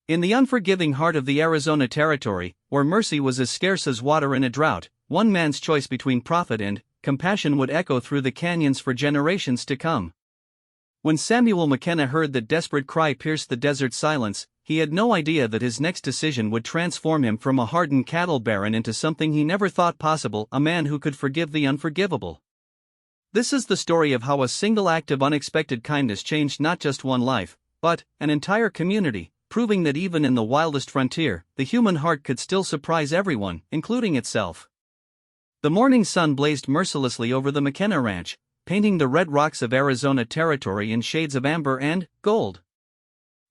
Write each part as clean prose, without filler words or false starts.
In the unforgiving heart of the Arizona Territory, where mercy was as scarce as water in a drought, one man's choice between profit and compassion would echo through the canyons for generations to come. When Samuel McKenna heard that desperate cry pierce the desert silence, he had no idea that his next decision would transform him from a hardened cattle baron into something he never thought possible, a man who could forgive the unforgivable. This is the story of how a single act of unexpected kindness changed not just one life, but an entire community, proving that even in the wildest frontier, the human heart could still surprise everyone, including itself. The morning sun blazed mercilessly over the McKenna Ranch, painting the red rocks of Arizona Territory in shades of amber and gold.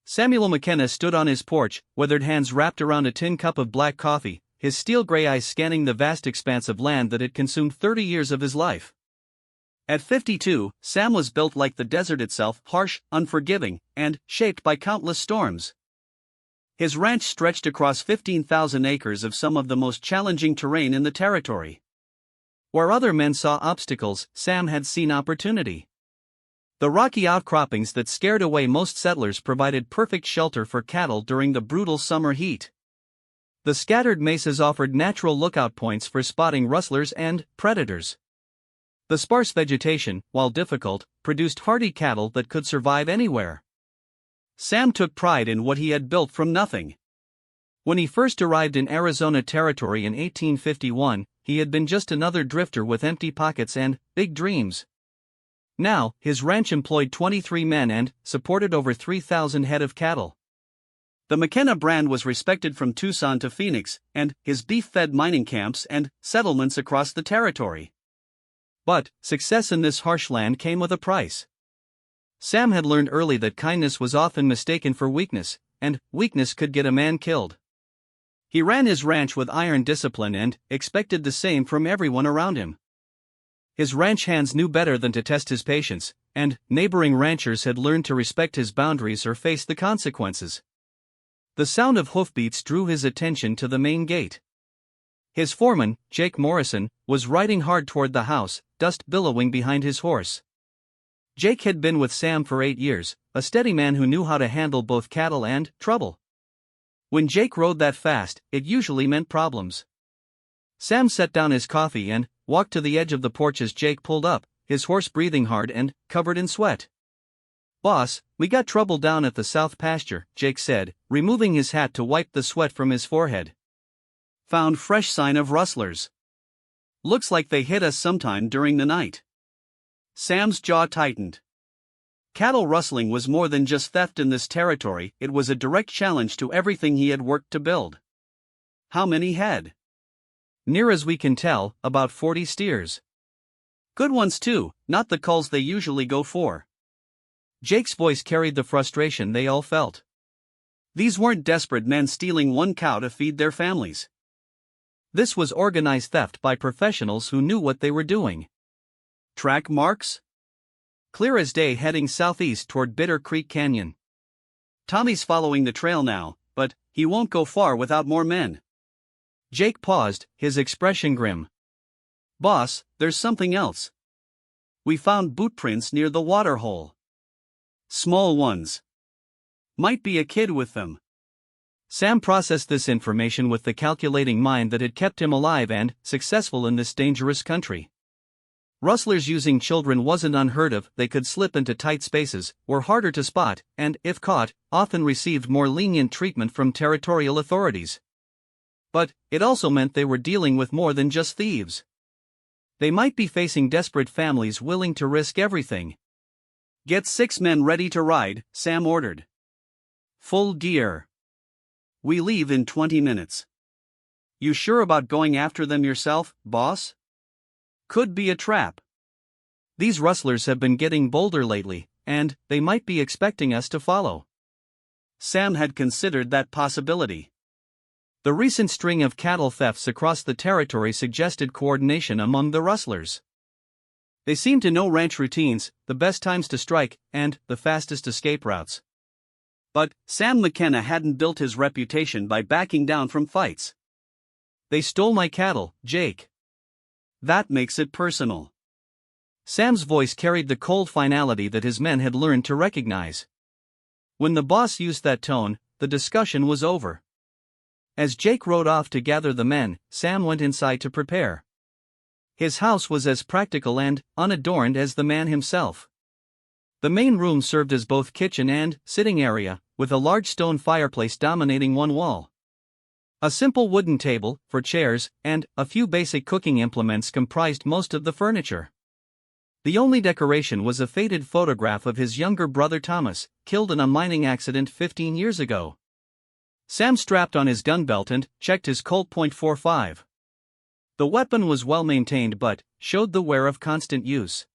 Samuel McKenna stood on his porch, weathered hands wrapped around a tin cup of black coffee, his steel-gray eyes scanning the vast expanse of land that had consumed 30 years of his life. At 52, Sam was built like the desert itself, harsh, unforgiving, and shaped by countless storms. His ranch stretched across 15,000 acres of some of the most challenging terrain in the territory. Where other men saw obstacles, Sam had seen opportunity. The rocky outcroppings that scared away most settlers provided perfect shelter for cattle during the brutal summer heat. The scattered mesas offered natural lookout points for spotting rustlers and predators. The sparse vegetation, while difficult, produced hardy cattle that could survive anywhere. Sam took pride in what he had built from nothing. When he first arrived in Arizona Territory in 1851, he had been just another drifter with empty pockets and big dreams. Now, his ranch employed 23 men and supported over 3,000 head of cattle. The McKenna brand was respected from Tucson to Phoenix, and his beef fed mining camps and settlements across the territory. But success in this harsh land came with a price. Sam had learned early that kindness was often mistaken for weakness, and weakness could get a man killed. He ran his ranch with iron discipline and expected the same from everyone around him. His ranch hands knew better than to test his patience, and neighboring ranchers had learned to respect his boundaries or face the consequences. The sound of hoofbeats drew his attention to the main gate. His foreman, Jake Morrison, was riding hard toward the house, dust billowing behind his horse. Jake had been with Sam for 8 years, a steady man who knew how to handle both cattle and trouble. When Jake rode that fast, it usually meant problems. Sam set down his coffee and walked to the edge of the porch as Jake pulled up, his horse breathing hard and covered in sweat. "Boss, we got trouble down at the south pasture," Jake said, removing his hat to wipe the sweat from his forehead. "Found fresh sign of rustlers. Looks like they hit us sometime during the night." Sam's jaw tightened. Cattle rustling was more than just theft in this territory, it was a direct challenge to everything he had worked to build. "How many head?" "Near as we can tell, about 40 steers. Good ones too, not the culls they usually go for." Jake's voice carried the frustration they all felt. These weren't desperate men stealing one cow to feed their families. This was organized theft by professionals who knew what they were doing. "Track marks?" "Clear as day heading southeast toward Bitter Creek Canyon. Tommy's following the trail now, but he won't go far without more men." Jake paused, his expression grim. "Boss, there's something else. We found boot prints near the water hole. Small ones. Might be a kid with them." Sam processed this information with the calculating mind that had kept him alive and successful in this dangerous country. Rustlers using children wasn't unheard of, they could slip into tight spaces, were harder to spot, and, if caught, often received more lenient treatment from territorial authorities. But it also meant they were dealing with more than just thieves. They might be facing desperate families willing to risk everything. "Get 6 men ready to ride," Sam ordered. "Full gear. We leave in 20 minutes. You sure about going after them yourself, boss? Could be a trap. These rustlers have been getting bolder lately, and they might be expecting us to follow." Sam had considered that possibility. The recent string of cattle thefts across the territory suggested coordination among the rustlers. They seemed to know ranch routines, the best times to strike, and the fastest escape routes. But Sam McKenna hadn't built his reputation by backing down from fights. "They stole my cattle, Jake. That makes it personal." Sam's voice carried the cold finality that his men had learned to recognize. When the boss used that tone, the discussion was over. As Jake rode off to gather the men, Sam went inside to prepare. His house was as practical and unadorned as the man himself. The main room served as both kitchen and sitting area, with a large stone fireplace dominating one wall. A simple wooden table, for chairs, and a few basic cooking implements comprised most of the furniture. The only decoration was a faded photograph of his younger brother Thomas, killed in a mining accident 15 years ago. Sam strapped on his gun belt and checked his Colt .45. The weapon was well maintained but showed the wear of constant use.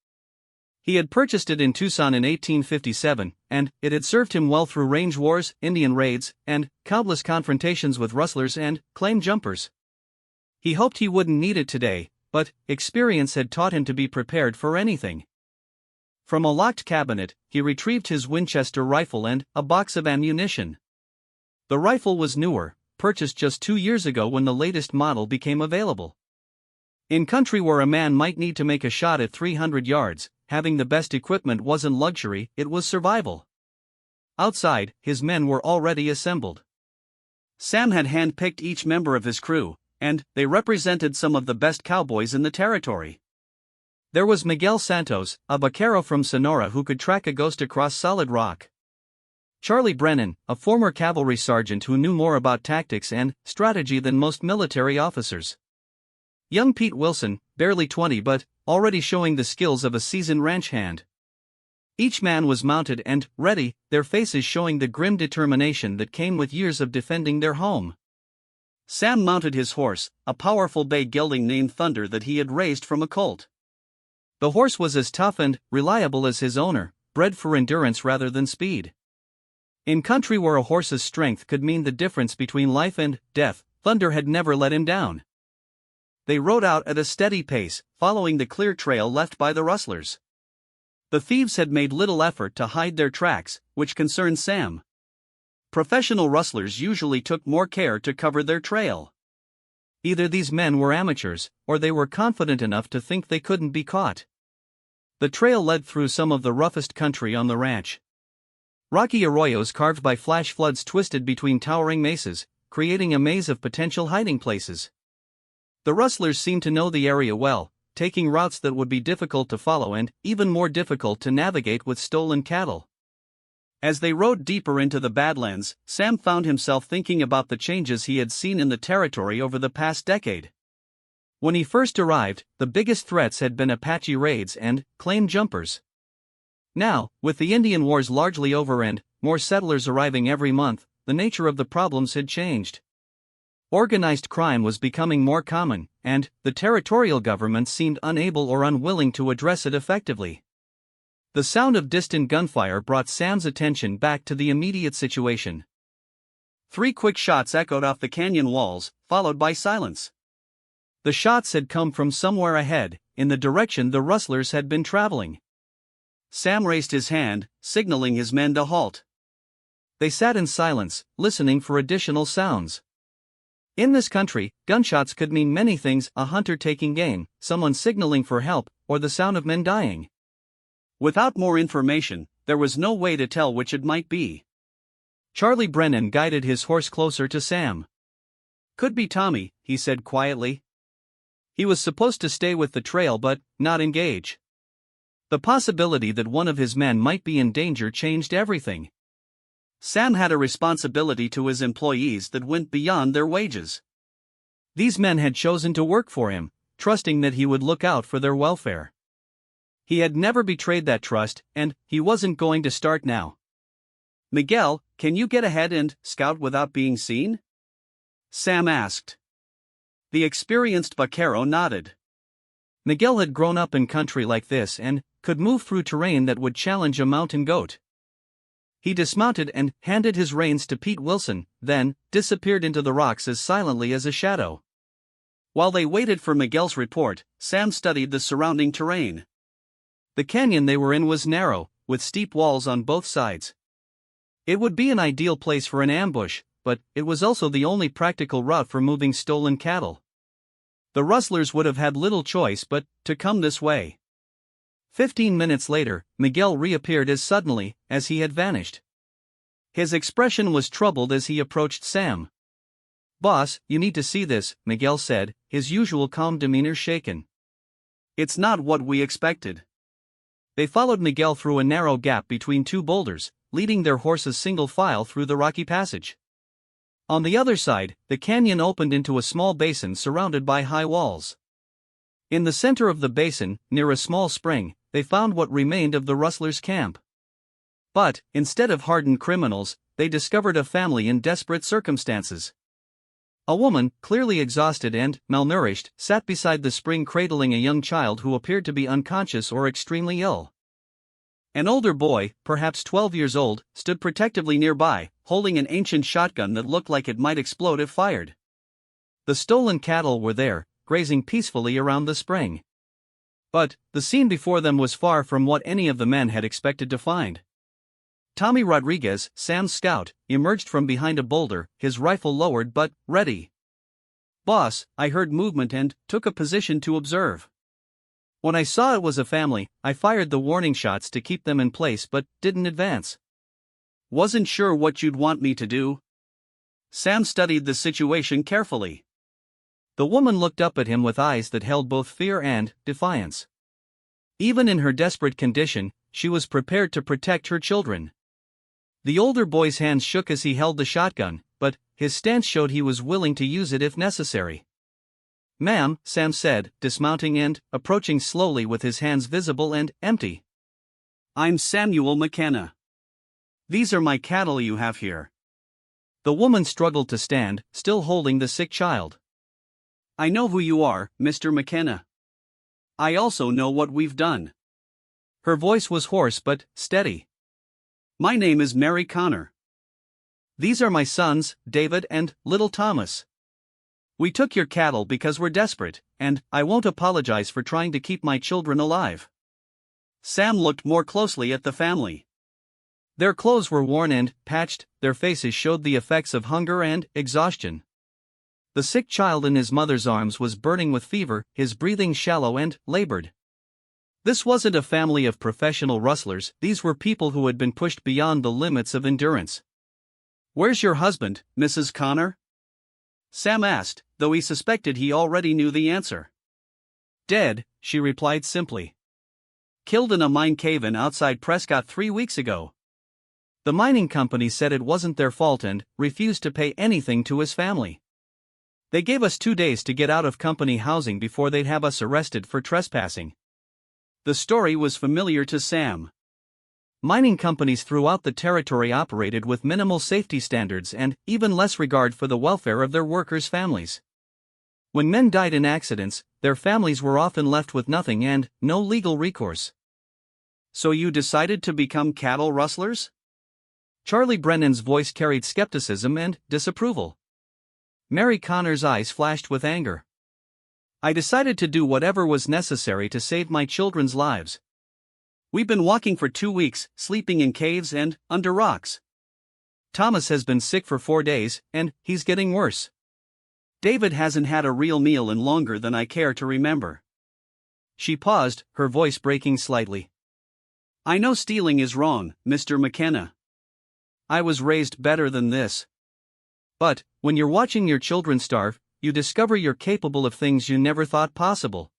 He had purchased it in Tucson in 1857, and it had served him well through range wars, Indian raids, and countless confrontations with rustlers and claim jumpers. He hoped he wouldn't need it today, but experience had taught him to be prepared for anything. From a locked cabinet, he retrieved his Winchester rifle and a box of ammunition. The rifle was newer, purchased just 2 years ago when the latest model became available. In country where a man might need to make a shot at 300 yards, having the best equipment wasn't luxury, it was survival. Outside, his men were already assembled. Sam had handpicked each member of his crew, and they represented some of the best cowboys in the territory. There was Miguel Santos, a vaquero from Sonora who could track a ghost across solid rock. Charlie Brennan, a former cavalry sergeant who knew more about tactics and strategy than most military officers. Young Pete Wilson, barely 20 but already showing the skills of a seasoned ranch hand. Each man was mounted and ready, their faces showing the grim determination that came with years of defending their home. Sam mounted his horse, a powerful bay gelding named Thunder that he had raised from a colt. The horse was as tough and reliable as his owner, bred for endurance rather than speed. In country where a horse's strength could mean the difference between life and death, Thunder had never let him down. They rode out at a steady pace, following the clear trail left by the rustlers. The thieves had made little effort to hide their tracks, which concerned Sam. Professional rustlers usually took more care to cover their trail. Either these men were amateurs, or they were confident enough to think they couldn't be caught. The trail led through some of the roughest country on the ranch. Rocky arroyos carved by flash floods twisted between towering mesas, creating a maze of potential hiding places. The rustlers seemed to know the area well, taking routes that would be difficult to follow and even more difficult to navigate with stolen cattle. As they rode deeper into the Badlands, Sam found himself thinking about the changes he had seen in the territory over the past decade. When he first arrived, the biggest threats had been Apache raids and claim jumpers. Now, with the Indian Wars largely over and more settlers arriving every month, the nature of the problems had changed. Organized crime was becoming more common, and the territorial government seemed unable or unwilling to address it effectively. The sound of distant gunfire brought Sam's attention back to the immediate situation. 3 quick shots echoed off the canyon walls, followed by silence. The shots had come from somewhere ahead, in the direction the rustlers had been traveling. Sam raised his hand, signaling his men to halt. They sat in silence, listening for additional sounds. In this country, gunshots could mean many things: a hunter taking game, someone signaling for help, or the sound of men dying. Without more information, there was no way to tell which it might be. Charlie Brennan guided his horse closer to Sam. "Could be Tommy," he said quietly. He was supposed to stay with the trail but not engage. The possibility that one of his men might be in danger changed everything. Sam had a responsibility to his employees that went beyond their wages. These men had chosen to work for him, trusting that he would look out for their welfare. He had never betrayed that trust, and he wasn't going to start now. "Miguel, can you get ahead and scout without being seen?" Sam asked. The experienced vaquero nodded. Miguel had grown up in country like this and could move through terrain that would challenge a mountain goat. He dismounted and handed his reins to Pete Wilson, then disappeared into the rocks as silently as a shadow. While they waited for Miguel's report, Sam studied the surrounding terrain. The canyon they were in was narrow, with steep walls on both sides. It would be an ideal place for an ambush, but it was also the only practical route for moving stolen cattle. The rustlers would have had little choice but to come this way. 15 minutes later, Miguel reappeared as suddenly as he had vanished. His expression was troubled as he approached Sam. "Boss, you need to see this," Miguel said, his usual calm demeanor shaken. "It's not what we expected." They followed Miguel through a narrow gap between two boulders, leading their horses single file through the rocky passage. On the other side, the canyon opened into a small basin surrounded by high walls. In the center of the basin, near a small spring, they found what remained of the rustlers' camp. But, instead of hardened criminals, they discovered a family in desperate circumstances. A woman, clearly exhausted and malnourished, sat beside the spring cradling a young child who appeared to be unconscious or extremely ill. An older boy, perhaps 12 years old, stood protectively nearby, holding an ancient shotgun that looked like it might explode if fired. The stolen cattle were there, grazing peacefully around the spring. But, the scene before them was far from what any of the men had expected to find. Tommy Rodriguez, Sam's scout, emerged from behind a boulder, his rifle lowered but ready. "Boss, I heard movement and took a position to observe. When I saw it was a family, I fired the warning shots to keep them in place but didn't advance. Wasn't sure what you'd want me to do." Sam studied the situation carefully. The woman looked up at him with eyes that held both fear and defiance. Even in her desperate condition, she was prepared to protect her children. The older boy's hands shook as he held the shotgun, but his stance showed he was willing to use it if necessary. "Ma'am," Sam said, dismounting and approaching slowly with his hands visible and empty. "I'm Samuel McKenna. These are my cattle you have here." The woman struggled to stand, still holding the sick child. "I know who you are, Mr. McKenna. I also know what we've done." Her voice was hoarse but steady. "My name is Mary Connor. These are my sons, David and little Thomas. We took your cattle because we're desperate, and I won't apologize for trying to keep my children alive." Sam looked more closely at the family. Their clothes were worn and patched, their faces showed the effects of hunger and exhaustion. The sick child in his mother's arms was burning with fever, his breathing shallow and labored. This wasn't a family of professional rustlers, these were people who had been pushed beyond the limits of endurance. "Where's your husband, Mrs. Connor?" Sam asked, though he suspected he already knew the answer. "Dead," she replied simply. "Killed in a mine cave-in outside Prescott 3 weeks ago. The mining company said it wasn't their fault and refused to pay anything to his family. They gave us 2 days to get out of company housing before they'd have us arrested for trespassing." The story was familiar to Sam. Mining companies throughout the territory operated with minimal safety standards and even less regard for the welfare of their workers' families. When men died in accidents, their families were often left with nothing and no legal recourse. "So you decided to become cattle rustlers?" Charlie Brennan's voice carried skepticism and disapproval. Mary Connor's eyes flashed with anger. "I decided to do whatever was necessary to save my children's lives. We've been walking for 2 weeks, sleeping in caves and under rocks. Thomas has been sick for 4 days, and he's getting worse. David hasn't had a real meal in longer than I care to remember." She paused, her voice breaking slightly. "I know stealing is wrong, Mr. McKenna. I was raised better than this. But, when you're watching your children starve, you discover you're capable of things you never thought possible."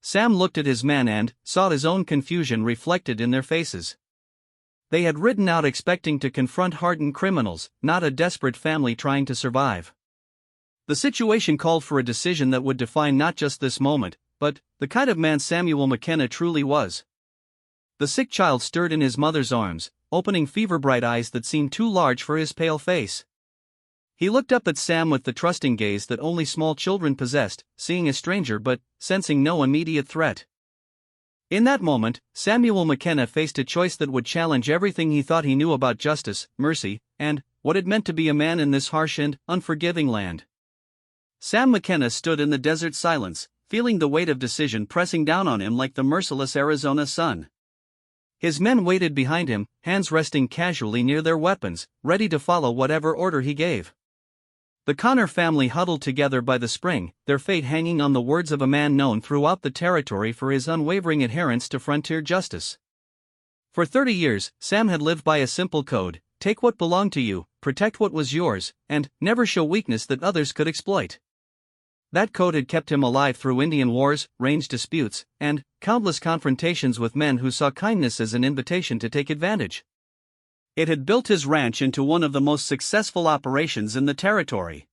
Sam looked at his men and saw his own confusion reflected in their faces. They had ridden out expecting to confront hardened criminals, not a desperate family trying to survive. The situation called for a decision that would define not just this moment, but the kind of man Samuel McKenna truly was. The sick child stirred in his mother's arms, opening fever-bright eyes that seemed too large for his pale face. He looked up at Sam with the trusting gaze that only small children possessed, seeing a stranger but sensing no immediate threat. In that moment, Samuel McKenna faced a choice that would challenge everything he thought he knew about justice, mercy, and what it meant to be a man in this harsh and unforgiving land. Sam McKenna stood in the desert silence, feeling the weight of decision pressing down on him like the merciless Arizona sun. His men waited behind him, hands resting casually near their weapons, ready to follow whatever order he gave. The Connor family huddled together by the spring, their fate hanging on the words of a man known throughout the territory for his unwavering adherence to frontier justice. For 30 years, Sam had lived by a simple code: take what belonged to you, protect what was yours, and never show weakness that others could exploit. That code had kept him alive through Indian wars, range disputes, and countless confrontations with men who saw kindness as an invitation to take advantage. It had built his ranch into one of the most successful operations in the territory.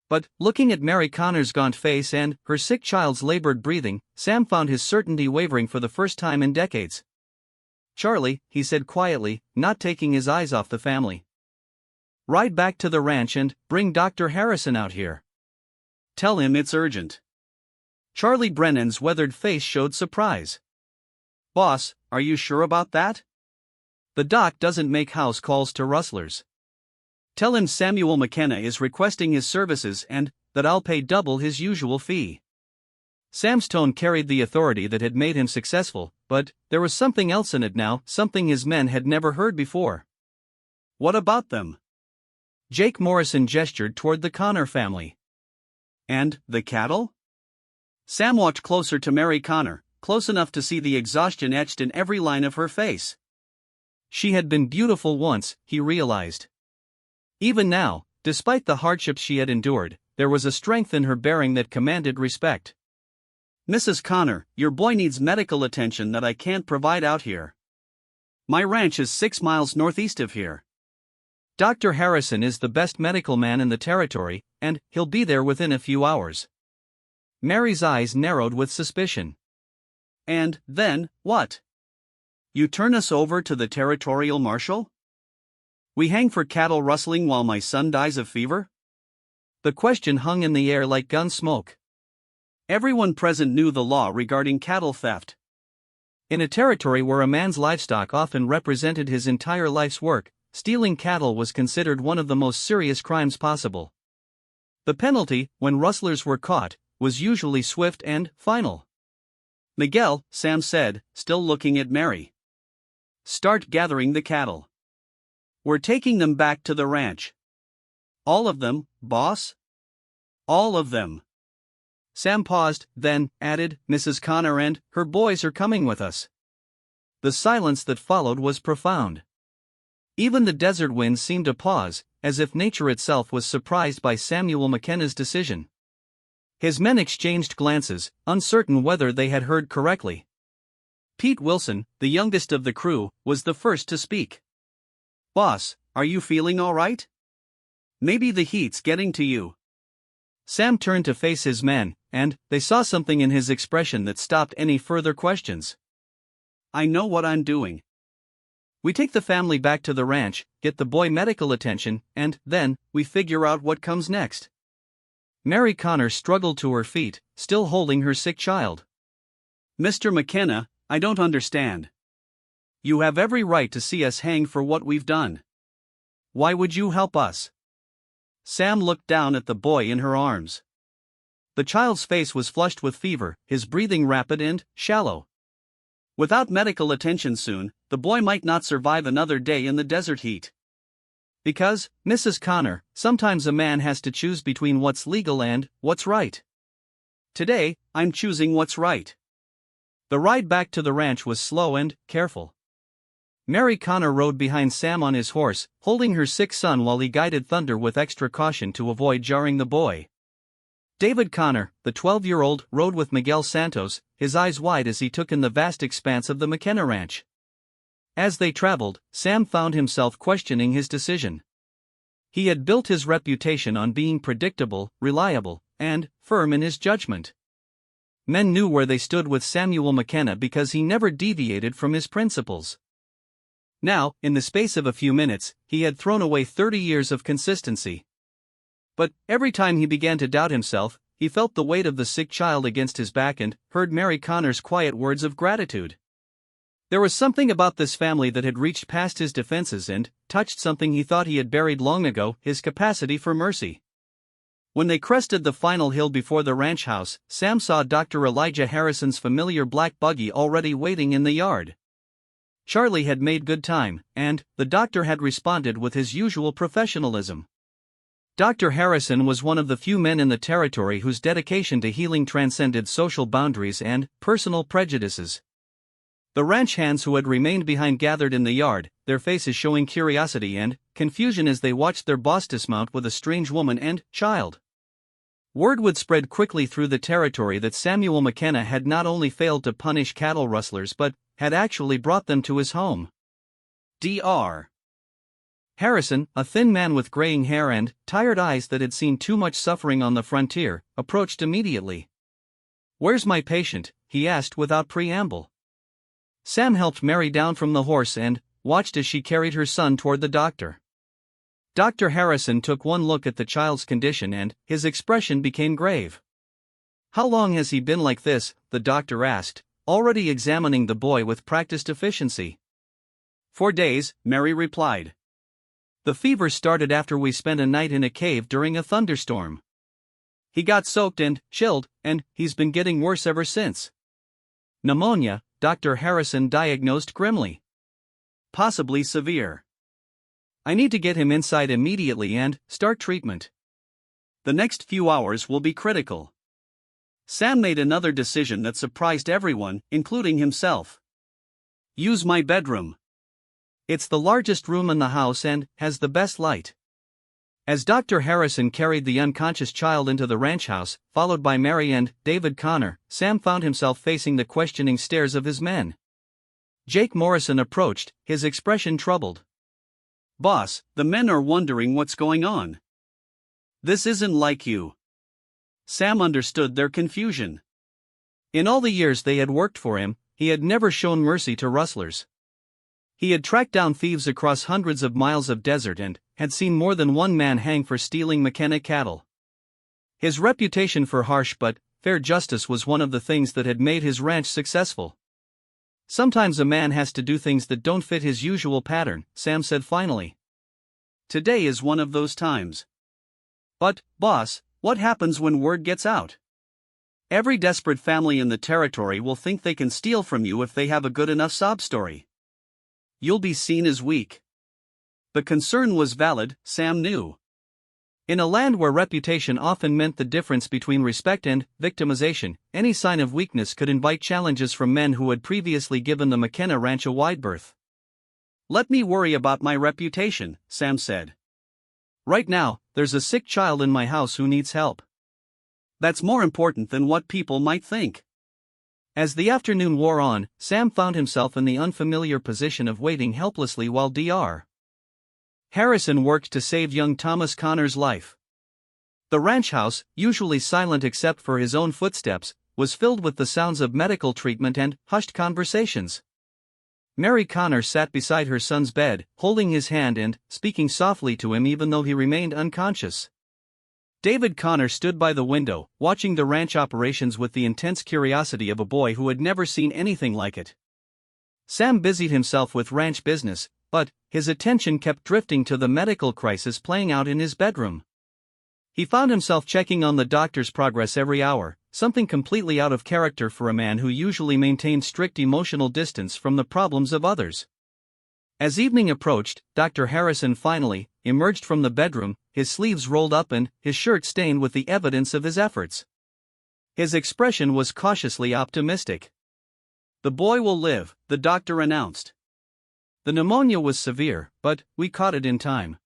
But, looking at Mary Connor's gaunt face and her sick child's labored breathing, Sam found his certainty wavering for the first time in decades. "Charlie," he said quietly, not taking his eyes off the family. "Ride back to the ranch and bring Dr. Harrison out here. Tell him it's urgent." Charlie Brennan's weathered face showed surprise. "Boss, are you sure about that? The doc doesn't make house calls to rustlers. Tell him Samuel McKenna is requesting his services and that I'll pay double his usual fee." Sam's tone carried the authority that had made him successful, but there was something else in it now, something his men had never heard before. "What about them?" Jake Morrison gestured toward the Connor family. "And the cattle?" Sam walked closer to Mary Connor, close enough to see the exhaustion etched in every line of her face. She had been beautiful once, he realized. Even now, despite the hardships she had endured, there was a strength in her bearing that commanded respect. "Mrs. Connor, your boy needs medical attention that I can't provide out here. My ranch is 6 miles northeast of here. Dr. Harrison is the best medical man in the territory, and he'll be there within a few hours." Mary's eyes narrowed with suspicion. "And then, what? You turn us over to the territorial marshal? We hang for cattle rustling while my son dies of fever?" The question hung in the air like gun smoke. Everyone present knew the law regarding cattle theft. In a territory where a man's livestock often represented his entire life's work, stealing cattle was considered one of the most serious crimes possible. The penalty, when rustlers were caught, was usually swift and final. "Miguel," Sam said, still looking at Mary. "Start gathering the cattle. We're taking them back to the ranch." "All of them, boss?" "All of them." Sam paused, then added, "Mrs. Connor and her boys are coming with us." The silence that followed was profound. Even the desert winds seemed to pause, as if nature itself was surprised by Samuel McKenna's decision. His men exchanged glances, uncertain whether they had heard correctly. Pete Wilson, the youngest of the crew, was the first to speak. "Boss, are you feeling all right? Maybe the heat's getting to you." Sam turned to face his men, and they saw something in his expression that stopped any further questions. "I know what I'm doing. We take the family back to the ranch, get the boy medical attention, and then we figure out what comes next." Mary Connor struggled to her feet, still holding her sick child. "Mr. McKenna, I don't understand. You have every right to see us hang for what we've done. Why would you help us?" Sam looked down at the boy in her arms. The child's face was flushed with fever, his breathing rapid and shallow. Without medical attention soon, the boy might not survive another day in the desert heat. "Because, Mrs. Connor, sometimes a man has to choose between what's legal and what's right. Today, I'm choosing what's right." The ride back to the ranch was slow and careful. Mary Connor rode behind Sam on his horse, holding her sick son while he guided Thunder with extra caution to avoid jarring the boy. David Connor, the 12-year-old, rode with Miguel Santos, his eyes wide as he took in the vast expanse of the McKenna Ranch. As they traveled, Sam found himself questioning his decision. He had built his reputation on being predictable, reliable, and firm in his judgment. Men knew where they stood with Samuel McKenna because he never deviated from his principles. Now, in the space of a few minutes, he had thrown away 30 years of consistency. But every time he began to doubt himself, he felt the weight of the sick child against his back and heard Mary Connor's quiet words of gratitude. There was something about this family that had reached past his defenses and touched something he thought he had buried long ago, his capacity for mercy. When they crested the final hill before the ranch house, Sam saw Dr. Elijah Harrison's familiar black buggy already waiting in the yard. Charlie had made good time, and the doctor had responded with his usual professionalism. Dr. Harrison was one of the few men in the territory whose dedication to healing transcended social boundaries and personal prejudices. The ranch hands who had remained behind gathered in the yard, their faces showing curiosity and confusion as they watched their boss dismount with a strange woman and child. Word would spread quickly through the territory that Samuel McKenna had not only failed to punish cattle rustlers but had actually brought them to his home. Dr. Harrison, a thin man with graying hair and tired eyes that had seen too much suffering on the frontier, approached immediately. "Where's my patient?" he asked without preamble. Sam helped Mary down from the horse and watched as she carried her son toward the doctor. Dr. Harrison took one look at the child's condition and his expression became grave. "How long has he been like this?" the doctor asked, already examining the boy with practiced efficiency. "4 days," Mary replied. "The fever started after we spent a night in a cave during a thunderstorm. He got soaked and chilled, and he's been getting worse ever since." "Pneumonia," Dr. Harrison diagnosed grimly. "Possibly severe. I need to get him inside immediately and start treatment. The next few hours will be critical." Sam made another decision that surprised everyone, including himself. "Use my bedroom. It's the largest room in the house and has the best light." As Dr. Harrison carried the unconscious child into the ranch house, followed by Mary and David Connor, Sam found himself facing the questioning stares of his men. Jake Morrison approached, his expression troubled. "Boss, the men are wondering what's going on. This isn't like you." Sam understood their confusion. In all the years they had worked for him, he had never shown mercy to rustlers. He had tracked down thieves across hundreds of miles of desert and had seen more than one man hang for stealing McKenna cattle. His reputation for harsh but fair justice was one of the things that had made his ranch successful. "Sometimes a man has to do things that don't fit his usual pattern," Sam said finally. "Today is one of those times." "But, boss, what happens when word gets out? Every desperate family in the territory will think they can steal from you if they have a good enough sob story. You'll be seen as weak." The concern was valid, Sam knew. In a land where reputation often meant the difference between respect and victimization, any sign of weakness could invite challenges from men who had previously given the McKenna ranch a wide berth. "Let me worry about my reputation," Sam said. "Right now, there's a sick child in my house who needs help. That's more important than what people might think." As the afternoon wore on, Sam found himself in the unfamiliar position of waiting helplessly while Dr. Harrison worked to save young Thomas Connor's life. The ranch house, usually silent except for his own footsteps, was filled with the sounds of medical treatment and hushed conversations. Mary Connor sat beside her son's bed, holding his hand and speaking softly to him even though he remained unconscious. David Connor stood by the window, watching the ranch operations with the intense curiosity of a boy who had never seen anything like it. Sam busied himself with ranch business, but his attention kept drifting to the medical crisis playing out in his bedroom. He found himself checking on the doctor's progress every hour, something completely out of character for a man who usually maintained strict emotional distance from the problems of others. As evening approached, Dr. Harrison finally emerged from the bedroom, his sleeves rolled up and his shirt stained with the evidence of his efforts. His expression was cautiously optimistic. "The boy will live," the doctor announced. "The pneumonia was severe, but we caught it in time.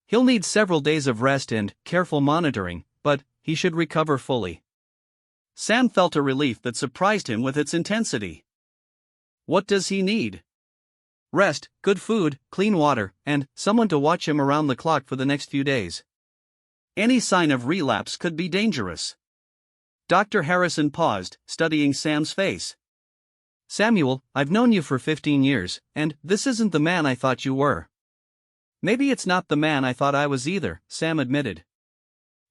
He'll need several days of rest and careful monitoring, but he should recover fully." Sam felt a relief that surprised him with its intensity. "What does he need?" "Rest, good food, clean water, and someone to watch him around the clock for the next few days. Any sign of relapse could be dangerous." Dr. Harrison paused, studying Sam's face. "Samuel, I've known you for 15 years, and this isn't the man I thought you were." "Maybe it's not the man I thought I was either," Sam admitted.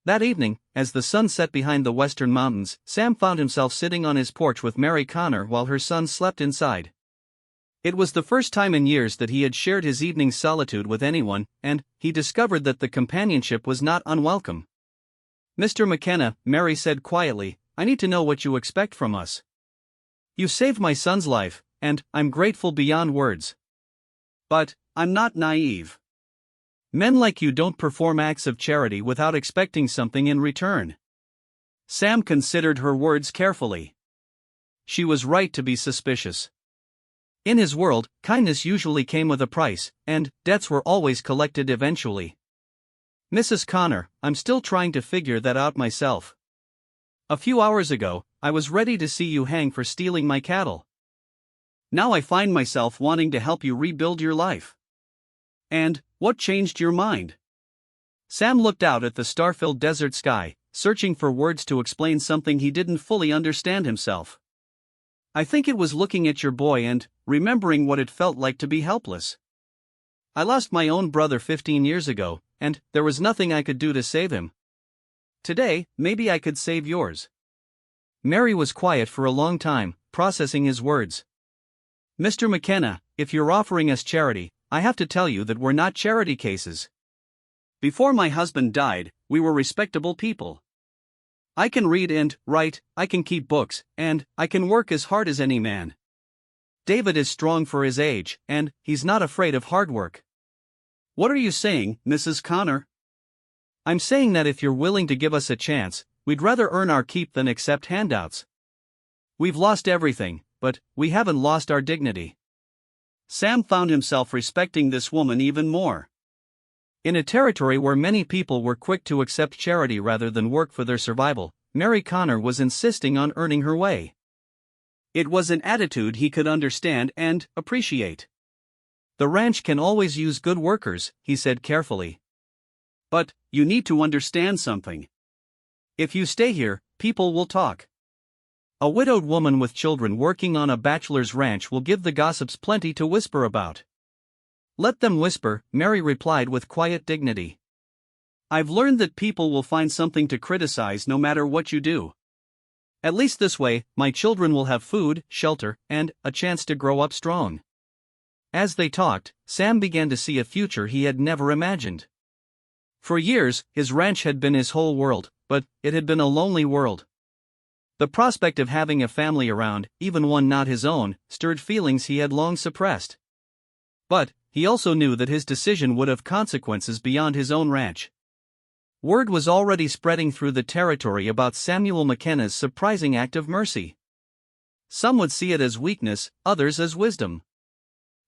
That evening, as the sun set behind the western mountains, Sam found himself sitting on his porch with Mary Connor while her son slept inside. It was the first time in years that he had shared his evening's solitude with anyone, and he discovered that the companionship was not unwelcome. "Mr. McKenna," Mary said quietly, "I need to know what you expect from us. You saved my son's life, and I'm grateful beyond words. But I'm not naive. Men like you don't perform acts of charity without expecting something in return." Sam considered her words carefully. She was right to be suspicious. In his world, kindness usually came with a price, and debts were always collected eventually. Mrs. Connor, I'm still trying to figure that out myself. A few hours ago, I was ready to see you hang for stealing my cattle. Now I find myself wanting to help you rebuild your life. And, what changed your mind? Sam looked out at the star-filled desert sky, searching for words to explain something he didn't fully understand himself. I think it was looking at your boy and remembering what it felt like to be helpless. I lost my own brother 15 years ago, and there was nothing I could do to save him. Today, maybe I could save yours. Mary was quiet for a long time, processing his words. Mr. McKenna, if you're offering us charity, I have to tell you that we're not charity cases. Before my husband died, we were respectable people. I can read and write, I can keep books, and I can work as hard as any man. David is strong for his age, and he's not afraid of hard work. What are you saying, Mrs. Connor? I'm saying that if you're willing to give us a chance, we'd rather earn our keep than accept handouts. We've lost everything, but we haven't lost our dignity. Sam found himself respecting this woman even more. In a territory where many people were quick to accept charity rather than work for their survival, Mary Connor was insisting on earning her way. It was an attitude he could understand and appreciate. The ranch can always use good workers, he said carefully. But, you need to understand something. If you stay here, people will talk. A widowed woman with children working on a bachelor's ranch will give the gossips plenty to whisper about. Let them whisper, Mary replied with quiet dignity. I've learned that people will find something to criticize no matter what you do. At least this way, my children will have food, shelter, and a chance to grow up strong. As they talked, Sam began to see a future he had never imagined. For years, his ranch had been his whole world, but it had been a lonely world. The prospect of having a family around, even one not his own, stirred feelings he had long suppressed. But he also knew that his decision would have consequences beyond his own ranch. Word was already spreading through the territory about Samuel McKenna's surprising act of mercy. Some would see it as weakness, others as wisdom.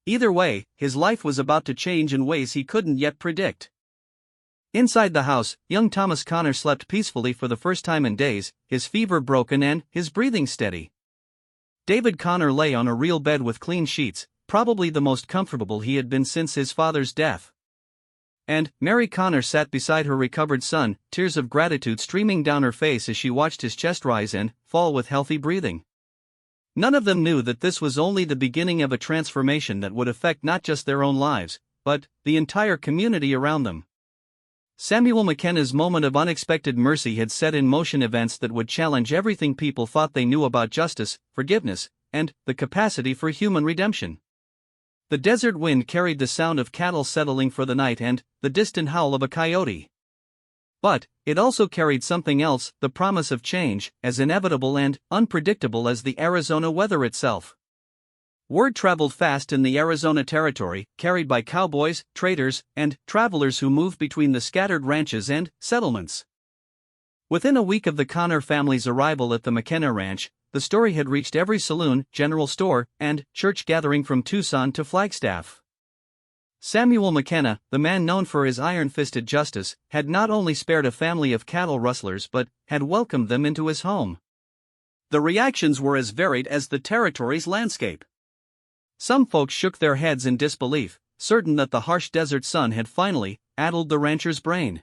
Either way, his life was about to change in ways he couldn't yet predict. Inside the house, young Thomas Connor slept peacefully for the first time in days, his fever broken and his breathing steady. David Connor lay on a real bed with clean sheets, probably the most comfortable he had been since his father's death. And Mary Connor sat beside her recovered son, tears of gratitude streaming down her face as she watched his chest rise and fall with healthy breathing. None of them knew that this was only the beginning of a transformation that would affect not just their own lives, but the entire community around them. Samuel McKenna's moment of unexpected mercy had set in motion events that would challenge everything people thought they knew about justice, forgiveness, and the capacity for human redemption. The desert wind carried the sound of cattle settling for the night and the distant howl of a coyote. But it also carried something else, the promise of change, as inevitable and unpredictable as the Arizona weather itself. Word traveled fast in the Arizona territory, carried by cowboys, traders, and travelers who moved between the scattered ranches and settlements. Within a week of the Connor family's arrival at the McKenna Ranch, the story had reached every saloon, general store, and church gathering from Tucson to Flagstaff. Samuel McKenna, the man known for his iron-fisted justice, had not only spared a family of cattle rustlers but had welcomed them into his home. The reactions were as varied as the territory's landscape. Some folks shook their heads in disbelief, certain that the harsh desert sun had finally addled the rancher's brain.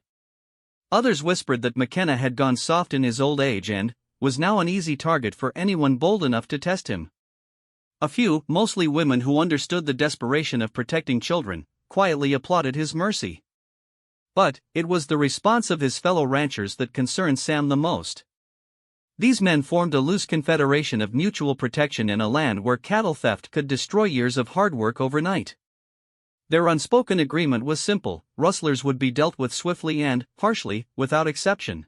Others whispered that McKenna had gone soft in his old age and was now an easy target for anyone bold enough to test him. A few, mostly women who understood the desperation of protecting children, quietly applauded his mercy. But it was the response of his fellow ranchers that concerned Sam the most. These men formed a loose confederation of mutual protection in a land where cattle theft could destroy years of hard work overnight. Their unspoken agreement was simple: rustlers would be dealt with swiftly and harshly, without exception.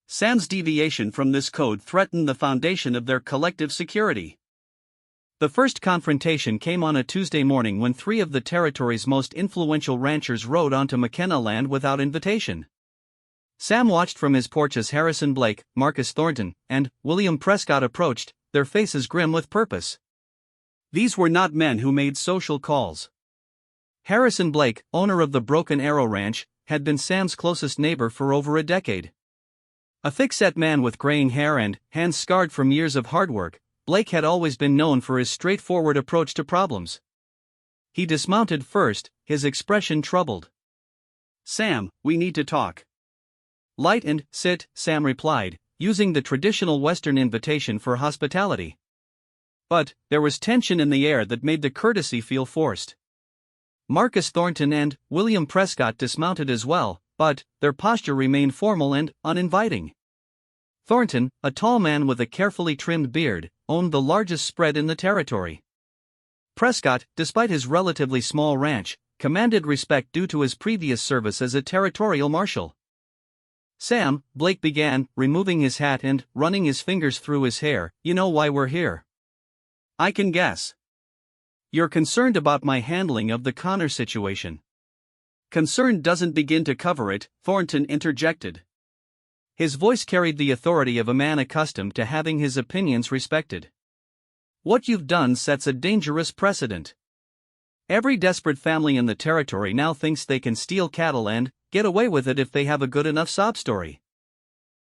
Sam's deviation from this code threatened the foundation of their collective security. The first confrontation came on a Tuesday morning when three of the territory's most influential ranchers rode onto McKenna land without invitation. Sam watched from his porch as Harrison Blake, Marcus Thornton, and William Prescott approached, their faces grim with purpose. These were not men who made social calls. Harrison Blake, owner of the Broken Arrow Ranch, had been Sam's closest neighbor for over a decade. A thick-set man with graying hair and hands scarred from years of hard work, Blake had always been known for his straightforward approach to problems. He dismounted first, his expression troubled. "Sam, we need to talk." "Light and sit," Sam replied, using the traditional Western invitation for hospitality. But there was tension in the air that made the courtesy feel forced. Marcus Thornton and William Prescott dismounted as well, but their posture remained formal and uninviting. Thornton, a tall man with a carefully trimmed beard, owned the largest spread in the territory. Prescott, despite his relatively small ranch, commanded respect due to his previous service as a territorial marshal. "Sam," Blake began, removing his hat and running his fingers through his hair, "you know why we're here." "I can guess. You're concerned about my handling of the Connor situation." "Concern doesn't begin to cover it," Thornton interjected. His voice carried the authority of a man accustomed to having his opinions respected. "What you've done sets a dangerous precedent. Every desperate family in the territory now thinks they can steal cattle and get away with it if they have a good enough sob story."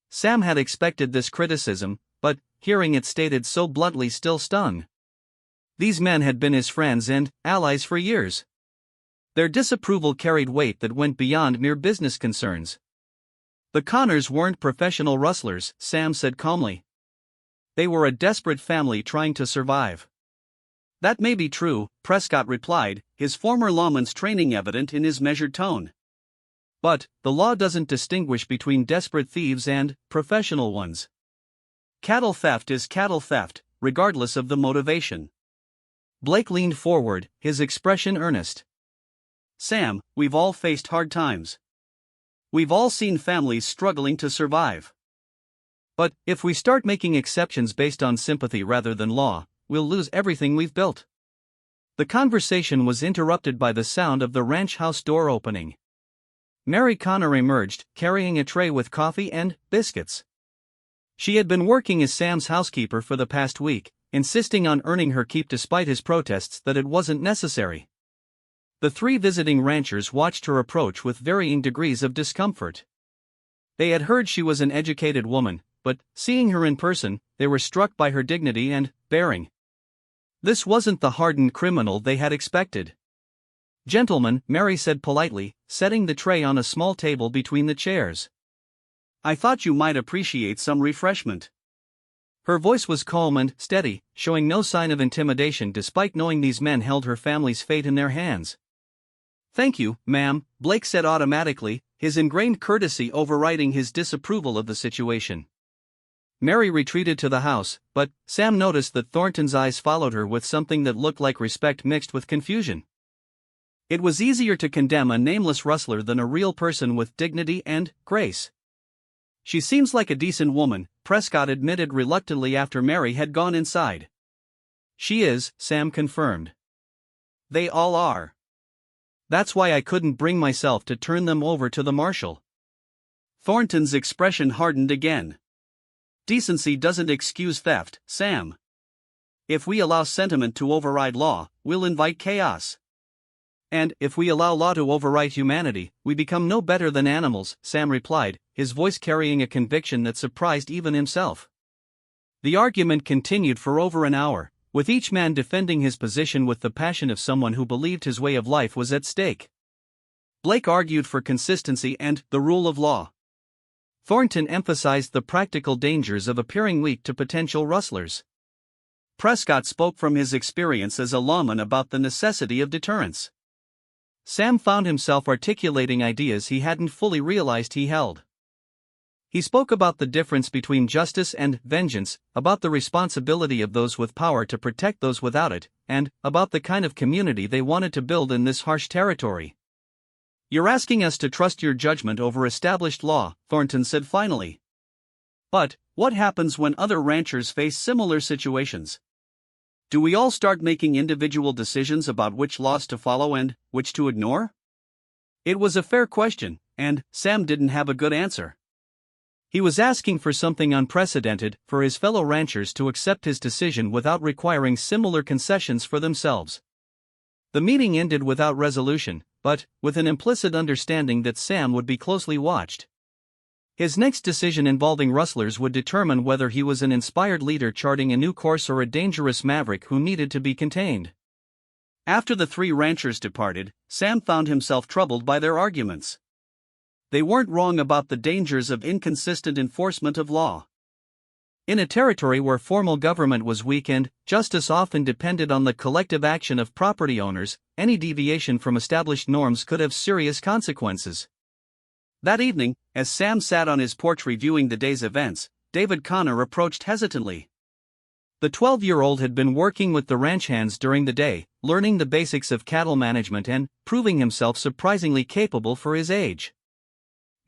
Sam had expected this criticism, but hearing it stated so bluntly still stung. These men had been his friends and allies for years. Their disapproval carried weight that went beyond mere business concerns. "The Connors weren't professional rustlers," Sam said calmly. "They were a desperate family trying to survive." "That may be true," Prescott replied, his former lawman's training evident in his measured tone. "But the law doesn't distinguish between desperate thieves and professional ones. Cattle theft is cattle theft, regardless of the motivation." Blake leaned forward, his expression earnest. "Sam, we've all faced hard times. We've all seen families struggling to survive. But if we start making exceptions based on sympathy rather than law, we'll lose everything we've built." The conversation was interrupted by the sound of the ranch house door opening. Mary Connor emerged, carrying a tray with coffee and biscuits. She had been working as Sam's housekeeper for the past week, insisting on earning her keep despite his protests that it wasn't necessary. The three visiting ranchers watched her approach with varying degrees of discomfort. They had heard she was an educated woman, but seeing her in person, they were struck by her dignity and bearing. This wasn't the hardened criminal they had expected. "Gentlemen," Mary said politely, setting the tray on a small table between the chairs. "I thought you might appreciate some refreshment." Her voice was calm and steady, showing no sign of intimidation despite knowing these men held her family's fate in their hands. "Thank you, ma'am," Blake said automatically, his ingrained courtesy overriding his disapproval of the situation. Mary retreated to the house, but Sam noticed that Thornton's eyes followed her with something that looked like respect mixed with confusion. It was easier to condemn a nameless rustler than a real person with dignity and grace. "She seems like a decent woman," Prescott admitted reluctantly after Mary had gone inside. "She is," Sam confirmed. "They all are. That's why I couldn't bring myself to turn them over to the marshal." Thornton's expression hardened again. "Decency doesn't excuse theft, Sam. If we allow sentiment to override law, we'll invite chaos. And if we allow law to override humanity, we become no better than animals," Sam replied, his voice carrying a conviction that surprised even himself. The argument continued for over an hour, with each man defending his position with the passion of someone who believed his way of life was at stake. Blake argued for consistency and the rule of law. Thornton emphasized the practical dangers of appearing weak to potential rustlers. Prescott spoke from his experience as a lawman about the necessity of deterrence. Sam found himself articulating ideas he hadn't fully realized he held. He spoke about the difference between justice and vengeance, about the responsibility of those with power to protect those without it, and about the kind of community they wanted to build in this harsh territory. "You're asking us to trust your judgment over established law," Thornton said finally. "But what happens when other ranchers face similar situations? Do we all start making individual decisions about which laws to follow and which to ignore?" It was a fair question, and Sam didn't have a good answer. He was asking for something unprecedented, for his fellow ranchers to accept his decision without requiring similar concessions for themselves. The meeting ended without resolution, but with an implicit understanding that Sam would be closely watched. His next decision involving rustlers would determine whether he was an inspired leader charting a new course or a dangerous maverick who needed to be contained. After the three ranchers departed, Sam found himself troubled by their arguments. They weren't wrong about the dangers of inconsistent enforcement of law. In a territory where formal government was weak and justice often depended on the collective action of property owners, any deviation from established norms could have serious consequences. That evening, as Sam sat on his porch reviewing the day's events, David Connor approached hesitantly. The 12-year-old had been working with the ranch hands during the day, learning the basics of cattle management and proving himself surprisingly capable for his age.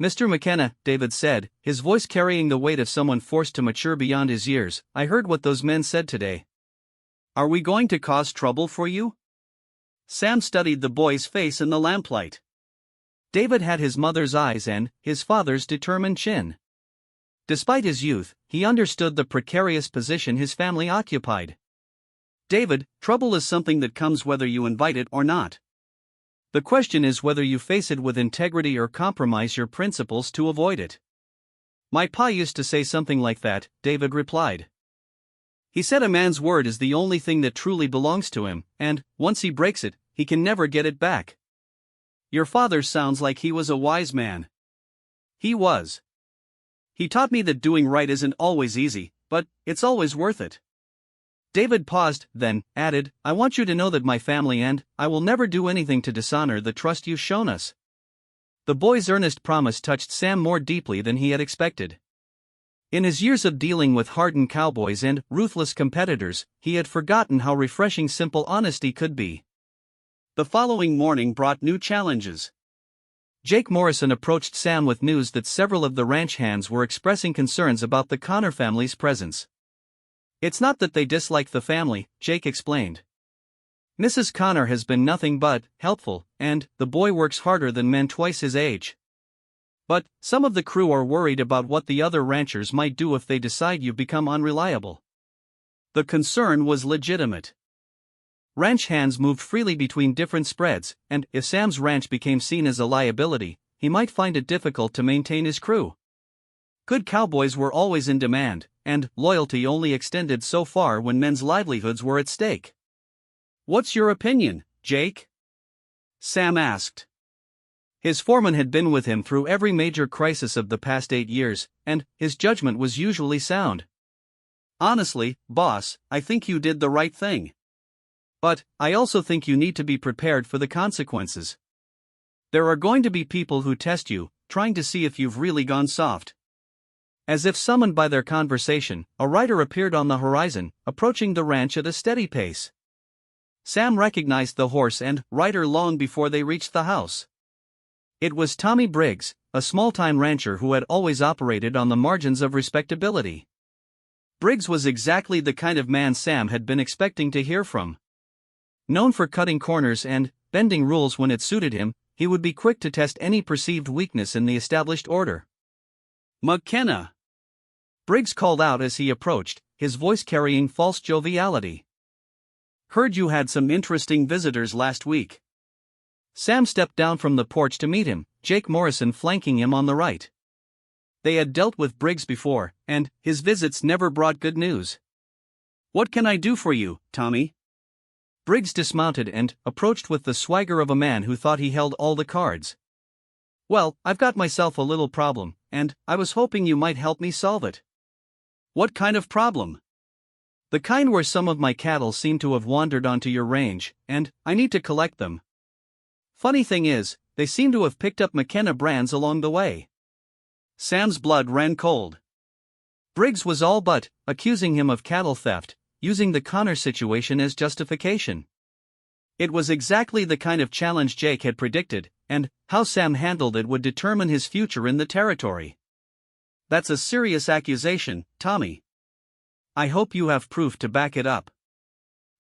"Mr. McKenna," David said, his voice carrying the weight of someone forced to mature beyond his years, "I heard what those men said today. Are we going to cause trouble for you?" Sam studied the boy's face in the lamplight. David had his mother's eyes and his father's determined chin. Despite his youth, he understood the precarious position his family occupied. "David, trouble is something that comes whether you invite it or not. The question is whether you face it with integrity or compromise your principles to avoid it." "My pa used to say something like that," David replied. "He said a man's word is the only thing that truly belongs to him, and, once he breaks it, he can never get it back." "Your father sounds like he was a wise man." "He was. He taught me that doing right isn't always easy, but it's always worth it." David paused, then added, "I want you to know that my family and I will never do anything to dishonor the trust you've shown us." The boy's earnest promise touched Sam more deeply than he had expected. In his years of dealing with hardened cowboys and ruthless competitors, he had forgotten how refreshing simple honesty could be. The following morning brought new challenges. Jake Morrison approached Sam with news that several of the ranch hands were expressing concerns about the Connor family's presence. "It's not that they dislike the family," Jake explained. "Mrs. Connor has been nothing but helpful, and the boy works harder than men twice his age. But some of the crew are worried about what the other ranchers might do if they decide you've become unreliable." The concern was legitimate. Ranch hands moved freely between different spreads, and if Sam's ranch became seen as a liability, he might find it difficult to maintain his crew. Good cowboys were always in demand, and loyalty only extended so far when men's livelihoods were at stake. "What's your opinion, Jake?" Sam asked. His foreman had been with him through every major crisis of the past 8 years, and his judgment was usually sound. "Honestly, boss, I think you did the right thing. But I also think you need to be prepared for the consequences. There are going to be people who test you, trying to see if you've really gone soft." As if summoned by their conversation, a rider appeared on the horizon, approaching the ranch at a steady pace. Sam recognized the horse and rider long before they reached the house. It was Tommy Briggs, a small-time rancher who had always operated on the margins of respectability. Briggs was exactly the kind of man Sam had been expecting to hear from. Known for cutting corners and bending rules when it suited him, he would be quick to test any perceived weakness in the established order. "McKenna!" Briggs called out as he approached, his voice carrying false joviality. "Heard you had some interesting visitors last week." Sam stepped down from the porch to meet him, Jake Morrison flanking him on the right. They had dealt with Briggs before, and his visits never brought good news. "What can I do for you, Tommy?" Briggs dismounted and approached with the swagger of a man who thought he held all the cards. "Well, I've got myself a little problem, and I was hoping you might help me solve it." "What kind of problem?" "The kind where some of my cattle seem to have wandered onto your range, and I need to collect them. Funny thing is, they seem to have picked up McKenna brands along the way." Sam's blood ran cold. Briggs was all but accusing him of cattle theft, using the Connor situation as justification. It was exactly the kind of challenge Jake had predicted, and how Sam handled it would determine his future in the territory. "That's a serious accusation, Tommy. I hope you have proof to back it up."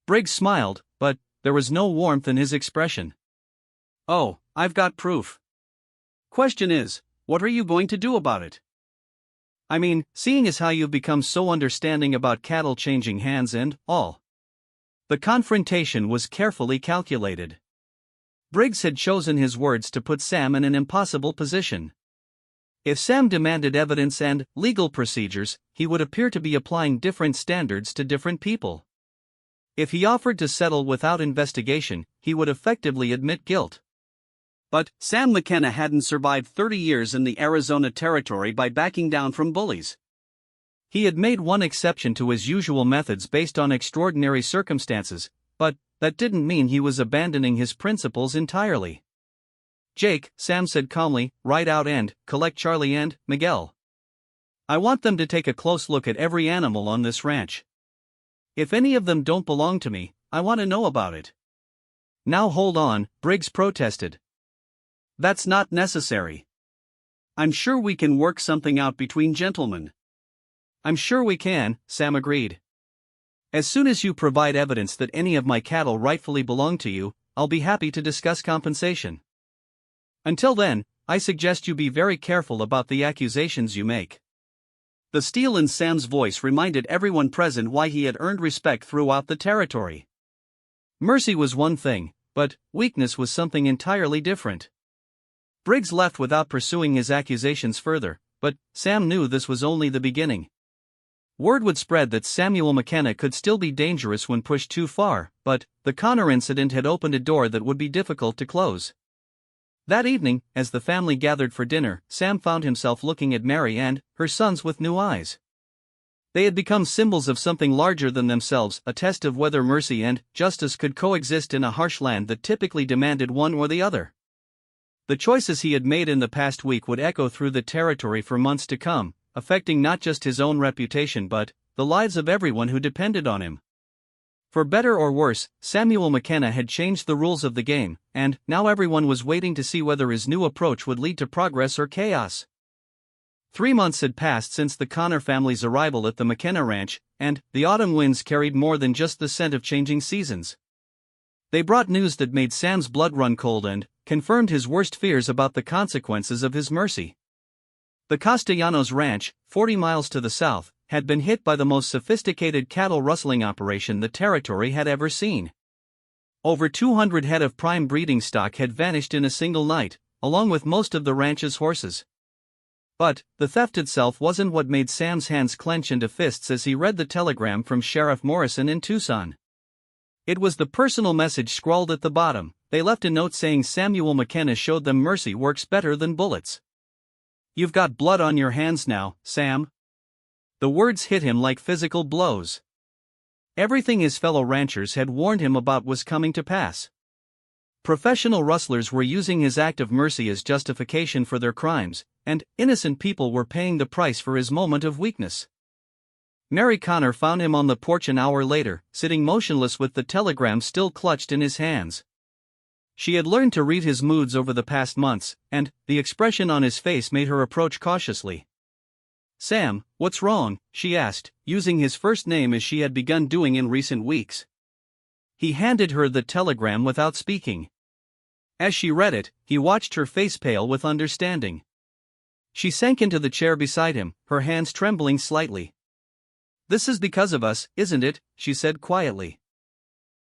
Briggs smiled, but there was no warmth in his expression. "Oh, I've got proof. Question is, what are you going to do about it?" I mean, seeing as how you've become so understanding about cattle changing hands and all. The confrontation was carefully calculated. Briggs had chosen his words to put Sam in an impossible position. If Sam demanded evidence and legal procedures, he would appear to be applying different standards to different people. If he offered to settle without investigation, he would effectively admit guilt. But Sam McKenna hadn't survived 30 years in the Arizona Territory by backing down from bullies. He had made one exception to his usual methods based on extraordinary circumstances, but that didn't mean he was abandoning his principles entirely. "Jake," Sam said calmly, "ride out and collect Charlie and Miguel. I want them to take a close look at every animal on this ranch. If any of them don't belong to me, I want to know about it." "Now hold on," Briggs protested. "That's not necessary. I'm sure we can work something out between gentlemen." "I'm sure we can," Sam agreed. "As soon as you provide evidence that any of my cattle rightfully belong to you, I'll be happy to discuss compensation. Until then, I suggest you be very careful about the accusations you make." The steel in Sam's voice reminded everyone present why he had earned respect throughout the territory. Mercy was one thing, but weakness was something entirely different. Briggs left without pursuing his accusations further, but Sam knew this was only the beginning. Word would spread that Samuel McKenna could still be dangerous when pushed too far, but the Connor incident had opened a door that would be difficult to close. That evening, as the family gathered for dinner, Sam found himself looking at Mary and her sons with new eyes. They had become symbols of something larger than themselves, a test of whether mercy and justice could coexist in a harsh land that typically demanded one or the other. The choices he had made in the past week would echo through the territory for months to come, affecting not just his own reputation but the lives of everyone who depended on him. For better or worse, Samuel McKenna had changed the rules of the game, and now everyone was waiting to see whether his new approach would lead to progress or chaos. 3 months had passed since the Connor family's arrival at the McKenna ranch, and the autumn winds carried more than just the scent of changing seasons. They brought news that made Sam's blood run cold and confirmed his worst fears about the consequences of his mercy. The Castellanos Ranch, 40 miles to the south, had been hit by the most sophisticated cattle rustling operation the territory had ever seen. Over 200 head of prime breeding stock had vanished in a single night, along with most of the ranch's horses. But the theft itself wasn't what made Sam's hands clench into fists as he read the telegram from Sheriff Morrison in Tucson. It was the personal message scrawled at the bottom. They left a note saying Samuel McKenna showed them mercy works better than bullets. "You've got blood on your hands now, Sam." The words hit him like physical blows. Everything his fellow ranchers had warned him about was coming to pass. Professional rustlers were using his act of mercy as justification for their crimes, and innocent people were paying the price for his moment of weakness. Mary Connor found him on the porch an hour later, sitting motionless with the telegram still clutched in his hands. She had learned to read his moods over the past months, and the expression on his face made her approach cautiously. "Sam, what's wrong?" she asked, using his first name as she had begun doing in recent weeks. He handed her the telegram without speaking. As she read it, he watched her face pale with understanding. She sank into the chair beside him, her hands trembling slightly. "This is because of us, isn't it?" she said quietly.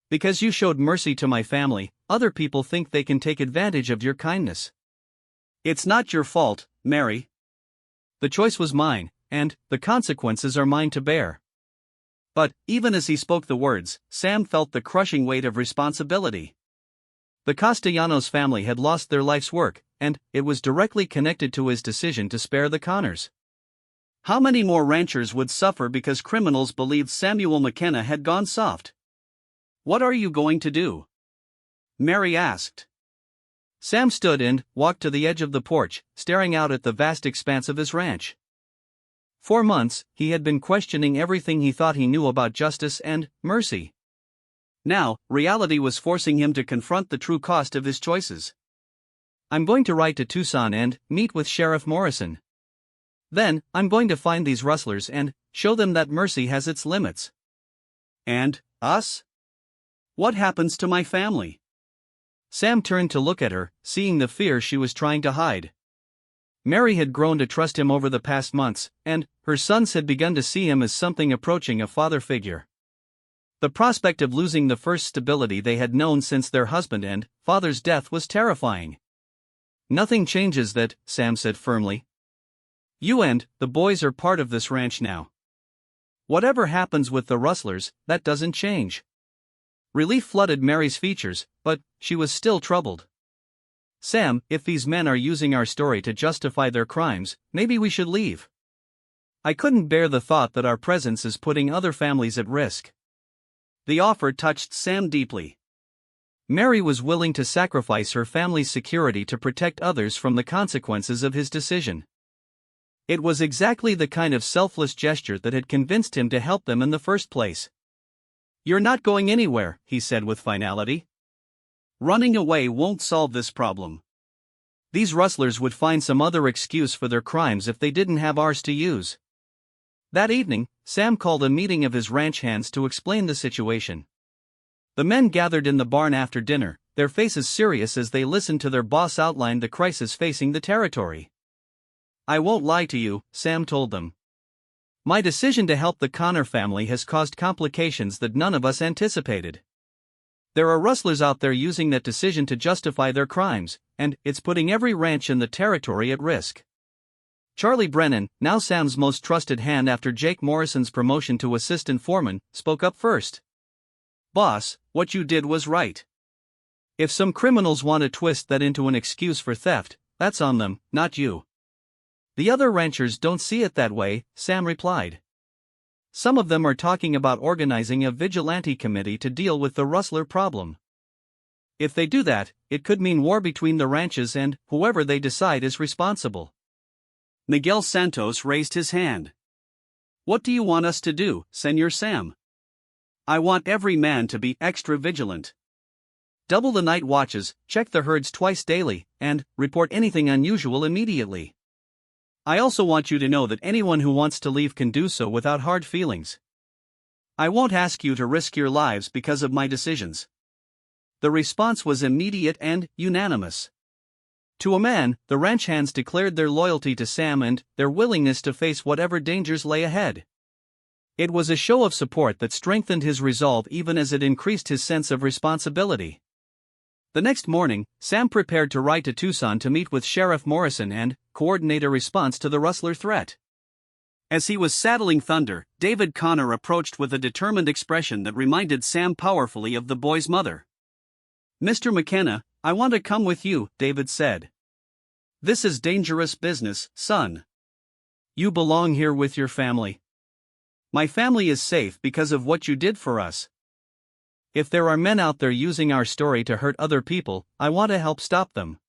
"Because you showed mercy to my family, other people think they can take advantage of your kindness. It's not your fault, Mary. The choice was mine, and the consequences are mine to bear." But even as he spoke the words, Sam felt the crushing weight of responsibility. The Castellanos family had lost their life's work, and it was directly connected to his decision to spare the Connors. How many more ranchers would suffer because criminals believed Samuel McKenna had gone soft? "What are you going to do?" Mary asked. Sam stood and walked to the edge of the porch, staring out at the vast expanse of his ranch. For months, he had been questioning everything he thought he knew about justice and mercy. Now, reality was forcing him to confront the true cost of his choices. "I'm going to ride to Tucson and meet with Sheriff Morrison. Then, I'm going to find these rustlers and show them that mercy has its limits." "And us? What happens to my family?" Sam turned to look at her, seeing the fear she was trying to hide. Mary had grown to trust him over the past months, and her sons had begun to see him as something approaching a father figure. The prospect of losing the first stability they had known since their husband and father's death was terrifying. "Nothing changes that," Sam said firmly. "You and the boys are part of this ranch now. Whatever happens with the rustlers, that doesn't change." Relief flooded Mary's features, but she was still troubled. "Sam, if these men are using our story to justify their crimes, maybe we should leave. I couldn't bear the thought that our presence is putting other families at risk." The offer touched Sam deeply. Mary was willing to sacrifice her family's security to protect others from the consequences of his decision. It was exactly the kind of selfless gesture that had convinced him to help them in the first place. "You're not going anywhere," he said with finality. "Running away won't solve this problem. These rustlers would find some other excuse for their crimes if they didn't have ours to use." That evening, Sam called a meeting of his ranch hands to explain the situation. The men gathered in the barn after dinner, their faces serious as they listened to their boss outline the crisis facing the territory. "I won't lie to you," Sam told them. "My decision to help the Connor family has caused complications that none of us anticipated. There are rustlers out there using that decision to justify their crimes, and it's putting every ranch in the territory at risk." Charlie Brennan, now Sam's most trusted hand after Jake Morrison's promotion to assistant foreman, spoke up first. "Boss, what you did was right. If some criminals want to twist that into an excuse for theft, that's on them, not you." "The other ranchers don't see it that way," Sam replied. "Some of them are talking about organizing a vigilante committee to deal with the rustler problem. If they do that, it could mean war between the ranches and whoever they decide is responsible." Miguel Santos raised his hand. "What do you want us to do, Senor Sam?" "I want every man to be extra vigilant. Double the night watches, check the herds twice daily, and report anything unusual immediately. I also want you to know that anyone who wants to leave can do so without hard feelings. I won't ask you to risk your lives because of my decisions." The response was immediate and unanimous. To a man, the ranch hands declared their loyalty to Sam and their willingness to face whatever dangers lay ahead. It was a show of support that strengthened his resolve even as it increased his sense of responsibility. The next morning, Sam prepared to ride to Tucson to meet with Sheriff Morrison and coordinate a response to the rustler threat. As he was saddling Thunder, David Connor approached with a determined expression that reminded Sam powerfully of the boy's mother. "Mr. McKenna, I want to come with you," David said. "This is dangerous business, son. You belong here with your family. My family is safe because of what you did for us. If there are men out there using our story to hurt other people, I want to help stop them."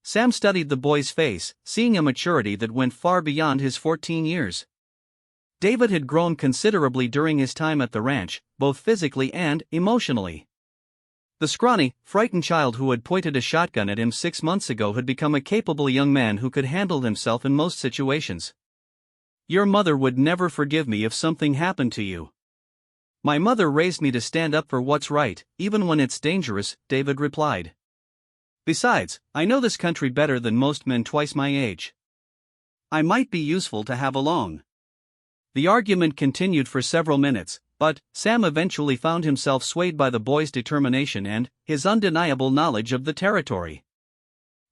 Sam studied the boy's face, seeing a maturity that went far beyond his 14 years. David had grown considerably during his time at the ranch, both physically and emotionally. The scrawny, frightened child who had pointed a shotgun at him 6 months ago had become a capable young man who could handle himself in most situations. "Your mother would never forgive me if something happened to you. My mother raised me to stand up for what's right, even when it's dangerous," David replied. "Besides, I know this country better than most men twice my age. I might be useful to have along." The argument continued for several minutes, but Sam eventually found himself swayed by the boy's determination and his undeniable knowledge of the territory.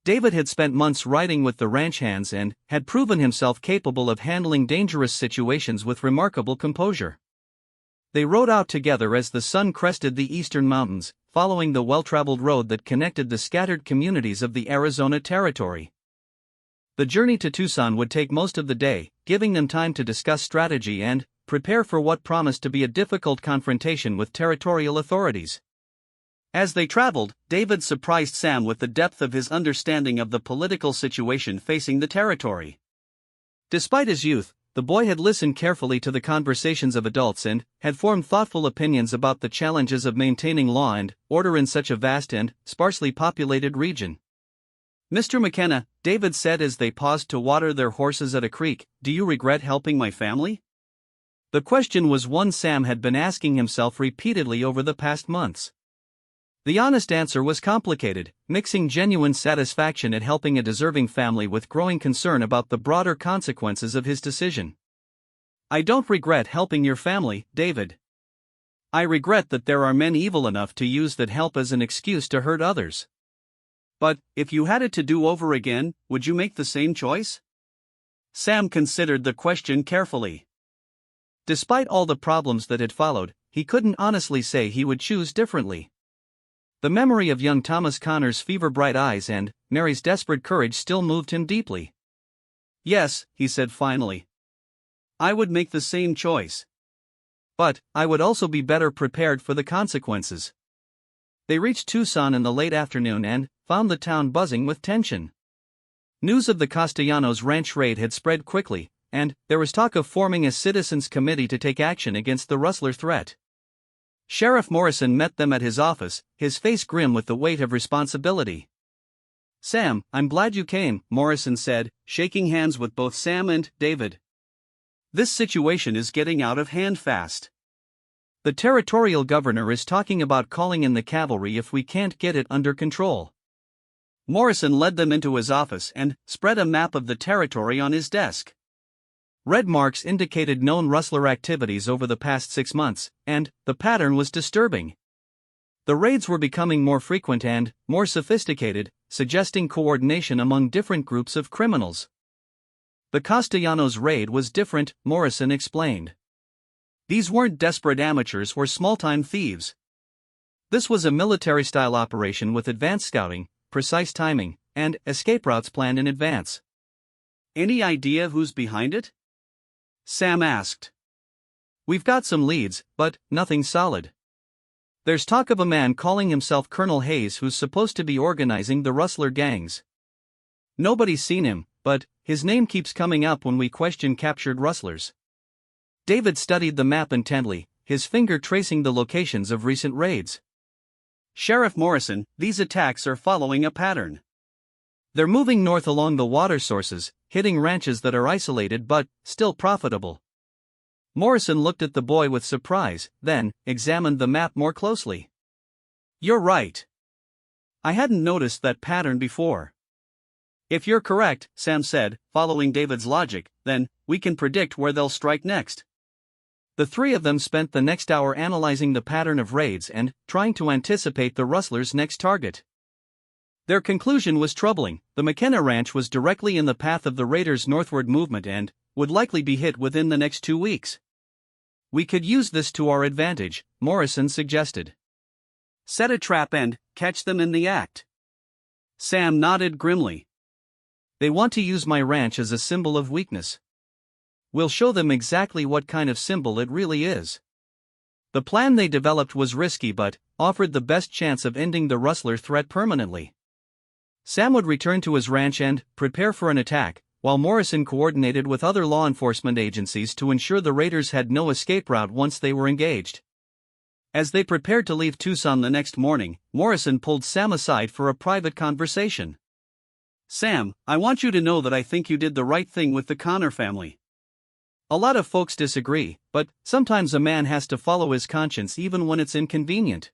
David had spent months riding with the ranch hands and had proven himself capable of handling dangerous situations with remarkable composure. They rode out together as the sun crested the eastern mountains, following the well-traveled road that connected the scattered communities of the Arizona Territory. The journey to Tucson would take most of the day, giving them time to discuss strategy and prepare for what promised to be a difficult confrontation with territorial authorities. As they traveled, David surprised Sam with the depth of his understanding of the political situation facing the territory. Despite his youth, the boy had listened carefully to the conversations of adults and had formed thoughtful opinions about the challenges of maintaining law and order in such a vast and sparsely populated region. "Mr. McKenna," David said as they paused to water their horses at a creek, "do you regret helping my family?" The question was one Sam had been asking himself repeatedly over the past months. The honest answer was complicated, mixing genuine satisfaction at helping a deserving family with growing concern about the broader consequences of his decision. I don't regret helping your family, David. I regret that there are men evil enough to use that help as an excuse to hurt others. But, if you had it to do over again, would you make the same choice? Sam considered the question carefully. Despite all the problems that had followed, he couldn't honestly say he would choose differently. The memory of young Thomas Connor's fever-bright eyes and Mary's desperate courage still moved him deeply. Yes, he said finally. I would make the same choice. But, I would also be better prepared for the consequences. They reached Tucson in the late afternoon and found the town buzzing with tension. News of the Castellanos ranch raid had spread quickly, and there was talk of forming a citizens' committee to take action against the rustler threat. Sheriff Morrison met them at his office, his face grim with the weight of responsibility. Sam, I'm glad you came, Morrison said, shaking hands with both Sam and David. This situation is getting out of hand fast. The territorial governor is talking about calling in the cavalry if we can't get it under control. Morrison led them into his office and spread a map of the territory on his desk. Red marks indicated known rustler activities over the past 6 months, and the pattern was disturbing. The raids were becoming more frequent and more sophisticated, suggesting coordination among different groups of criminals. The Castellanos raid was different, Morrison explained. These weren't desperate amateurs or small-time thieves. This was a military-style operation with advanced scouting, precise timing, and escape routes planned in advance. Any idea who's behind it? Sam asked. We've got some leads, but nothing solid. There's talk of a man calling himself Colonel Hayes who's supposed to be organizing the rustler gangs. Nobody's seen him, but his name keeps coming up when we question captured rustlers. David studied the map intently, his finger tracing the locations of recent raids. Sheriff Morrison, these attacks are following a pattern. They're moving north along the water sources, hitting ranches that are isolated but still profitable. Morrison looked at the boy with surprise, then examined the map more closely. You're right. I hadn't noticed that pattern before. If you're correct, Sam said, following David's logic, then we can predict where they'll strike next. The three of them spent the next hour analyzing the pattern of raids and trying to anticipate the rustlers' next target. Their conclusion was troubling. The McKenna Ranch was directly in the path of the raiders' northward movement and would likely be hit within the next 2 weeks. We could use this to our advantage, Morrison suggested. Set a trap and catch them in the act. Sam nodded grimly. They want to use my ranch as a symbol of weakness. We'll show them exactly what kind of symbol it really is. The plan they developed was risky but offered the best chance of ending the rustler threat permanently. Sam would return to his ranch and prepare for an attack, while Morrison coordinated with other law enforcement agencies to ensure the raiders had no escape route once they were engaged. As they prepared to leave Tucson the next morning, Morrison pulled Sam aside for a private conversation. Sam, I want you to know that I think you did the right thing with the Connor family. A lot of folks disagree, but sometimes a man has to follow his conscience even when it's inconvenient.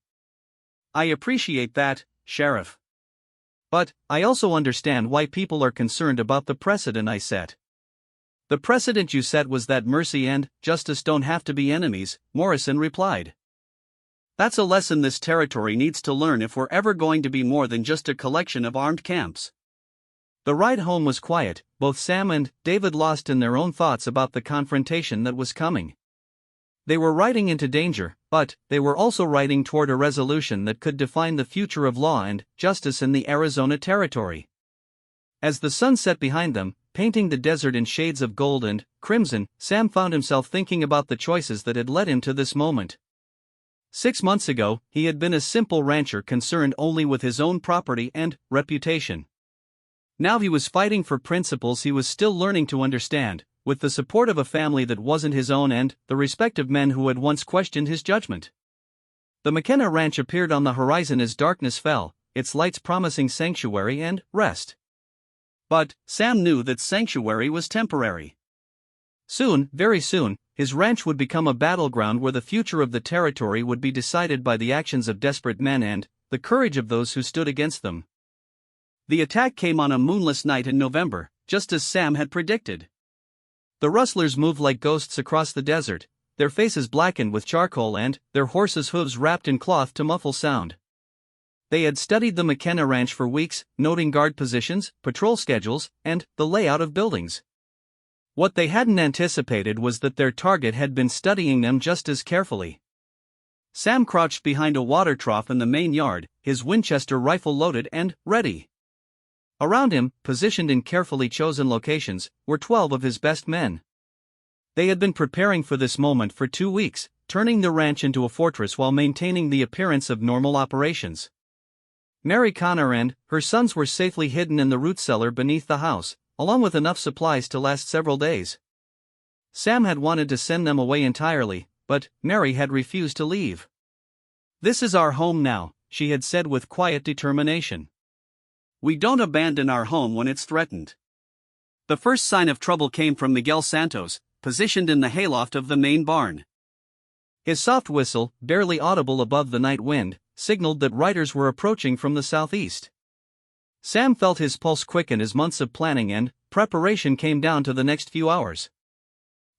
I appreciate that, Sheriff. But I also understand why people are concerned about the precedent I set. The precedent you set was that mercy and justice don't have to be enemies, Morrison replied. That's a lesson this territory needs to learn if we're ever going to be more than just a collection of armed camps. The ride home was quiet, both Sam and David lost in their own thoughts about the confrontation that was coming. They were riding into danger, but they were also riding toward a resolution that could define the future of law and justice in the Arizona territory. As the sun set behind them, painting the desert in shades of gold and crimson, Sam found himself thinking about the choices that had led him to this moment. 6 months ago, he had been a simple rancher concerned only with his own property and reputation. Now he was fighting for principles he was still learning to understand, with the support of a family that wasn't his own and the respect of men who had once questioned his judgment. The McKenna Ranch appeared on the horizon as darkness fell, its lights promising sanctuary and rest. But Sam knew that sanctuary was temporary. Soon, very soon, his ranch would become a battleground where the future of the territory would be decided by the actions of desperate men and the courage of those who stood against them. The attack came on a moonless night in November, just as Sam had predicted. The rustlers moved like ghosts across the desert, their faces blackened with charcoal and their horses' hooves wrapped in cloth to muffle sound. They had studied the McKenna Ranch for weeks, noting guard positions, patrol schedules, and the layout of buildings. What they hadn't anticipated was that their target had been studying them just as carefully. Sam crouched behind a water trough in the main yard, his Winchester rifle loaded and ready. Around him, positioned in carefully chosen locations, were 12 of his best men. They had been preparing for this moment for 2 weeks, turning the ranch into a fortress while maintaining the appearance of normal operations. Mary Connor and her sons were safely hidden in the root cellar beneath the house, along with enough supplies to last several days. Sam had wanted to send them away entirely, but Mary had refused to leave. "This is our home now," she had said with quiet determination. "We don't abandon our home when it's threatened." The first sign of trouble came from Miguel Santos, positioned in the hayloft of the main barn. His soft whistle, barely audible above the night wind, signaled that riders were approaching from the southeast. Sam felt his pulse quicken as months of planning and preparation came down to the next few hours.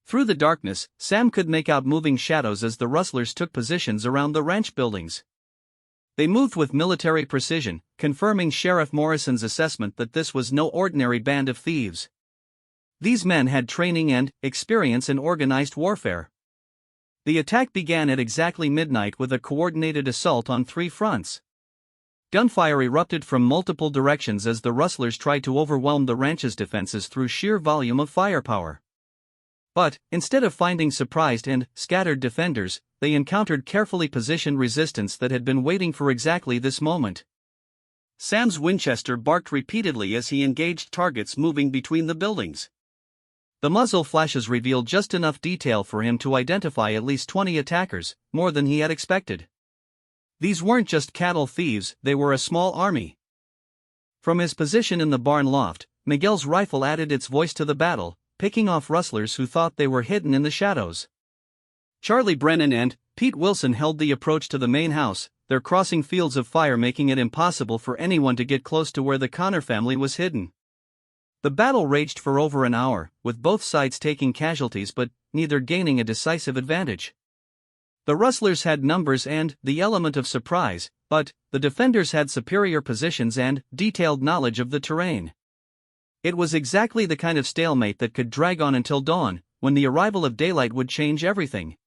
Through the darkness, Sam could make out moving shadows as the rustlers took positions around the ranch buildings. They moved with military precision, confirming Sheriff Morrison's assessment that this was no ordinary band of thieves. These men had training and experience in organized warfare. The attack began at exactly midnight with a coordinated assault on 3 fronts. Gunfire erupted from multiple directions as the rustlers tried to overwhelm the ranch's defenses through sheer volume of firepower. But, instead of finding surprised and scattered defenders, they encountered carefully positioned resistance that had been waiting for exactly this moment. Sam's Winchester barked repeatedly as he engaged targets moving between the buildings. The muzzle flashes revealed just enough detail for him to identify at least 20 attackers, more than he had expected. These weren't just cattle thieves, they were a small army. From his position in the barn loft, Miguel's rifle added its voice to the battle, picking off rustlers who thought they were hidden in the shadows. Charlie Brennan and Pete Wilson held the approach to the main house, their crossing fields of fire making it impossible for anyone to get close to where the Connor family was hidden. The battle raged for over an hour, with both sides taking casualties but neither gaining a decisive advantage. The rustlers had numbers and the element of surprise, but the defenders had superior positions and detailed knowledge of the terrain. It was exactly the kind of stalemate that could drag on until dawn, when the arrival of daylight would change everything.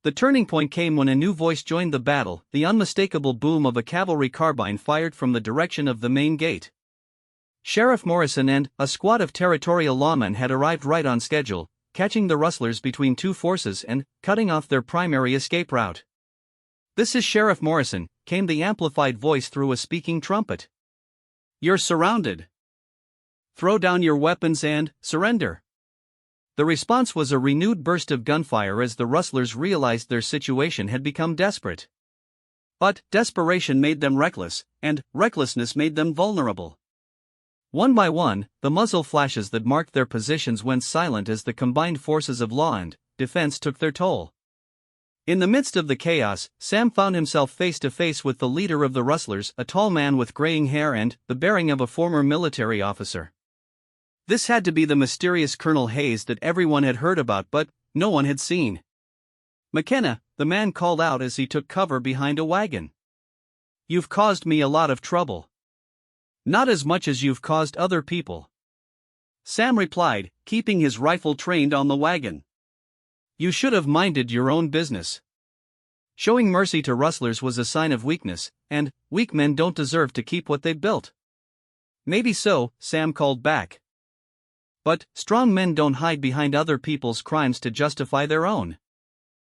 The turning point came when a new voice joined the battle, the unmistakable boom of a cavalry carbine fired from the direction of the main gate. Sheriff Morrison and a squad of territorial lawmen had arrived right on schedule, catching the rustlers between 2 forces and cutting off their primary escape route. "This is Sheriff Morrison," came the amplified voice through a speaking trumpet. "You're surrounded. Throw down your weapons and surrender." The response was a renewed burst of gunfire as the rustlers realized their situation had become desperate. But desperation made them reckless, and recklessness made them vulnerable. One by one, the muzzle flashes that marked their positions went silent as the combined forces of law and defense took their toll. In the midst of the chaos, Sam found himself face to face with the leader of the rustlers, a tall man with graying hair and the bearing of a former military officer. This had to be the mysterious Colonel Hayes that everyone had heard about but no one had seen. "McKenna," the man called out as he took cover behind a wagon. "You've caused me a lot of trouble." "Not as much as you've caused other people," Sam replied, keeping his rifle trained on the wagon. "You should have minded your own business." Showing mercy to rustlers was a sign of weakness, and weak men don't deserve to keep what they've built. "Maybe so," Sam called back. "But strong men don't hide behind other people's crimes to justify their own."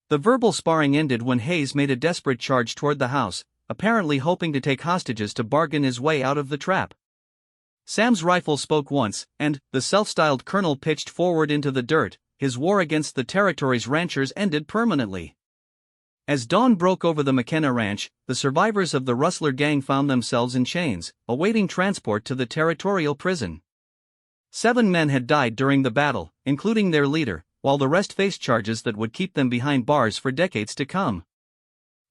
The verbal sparring ended when Hayes made a desperate charge toward the house, apparently hoping to take hostages to bargain his way out of the trap. Sam's rifle spoke once, and the self-styled colonel pitched forward into the dirt. His war against the territory's ranchers ended permanently. As dawn broke over the McKenna Ranch, the survivors of the rustler gang found themselves in chains, awaiting transport to the territorial prison. 7 men had died during the battle, including their leader, while the rest faced charges that would keep them behind bars for decades to come.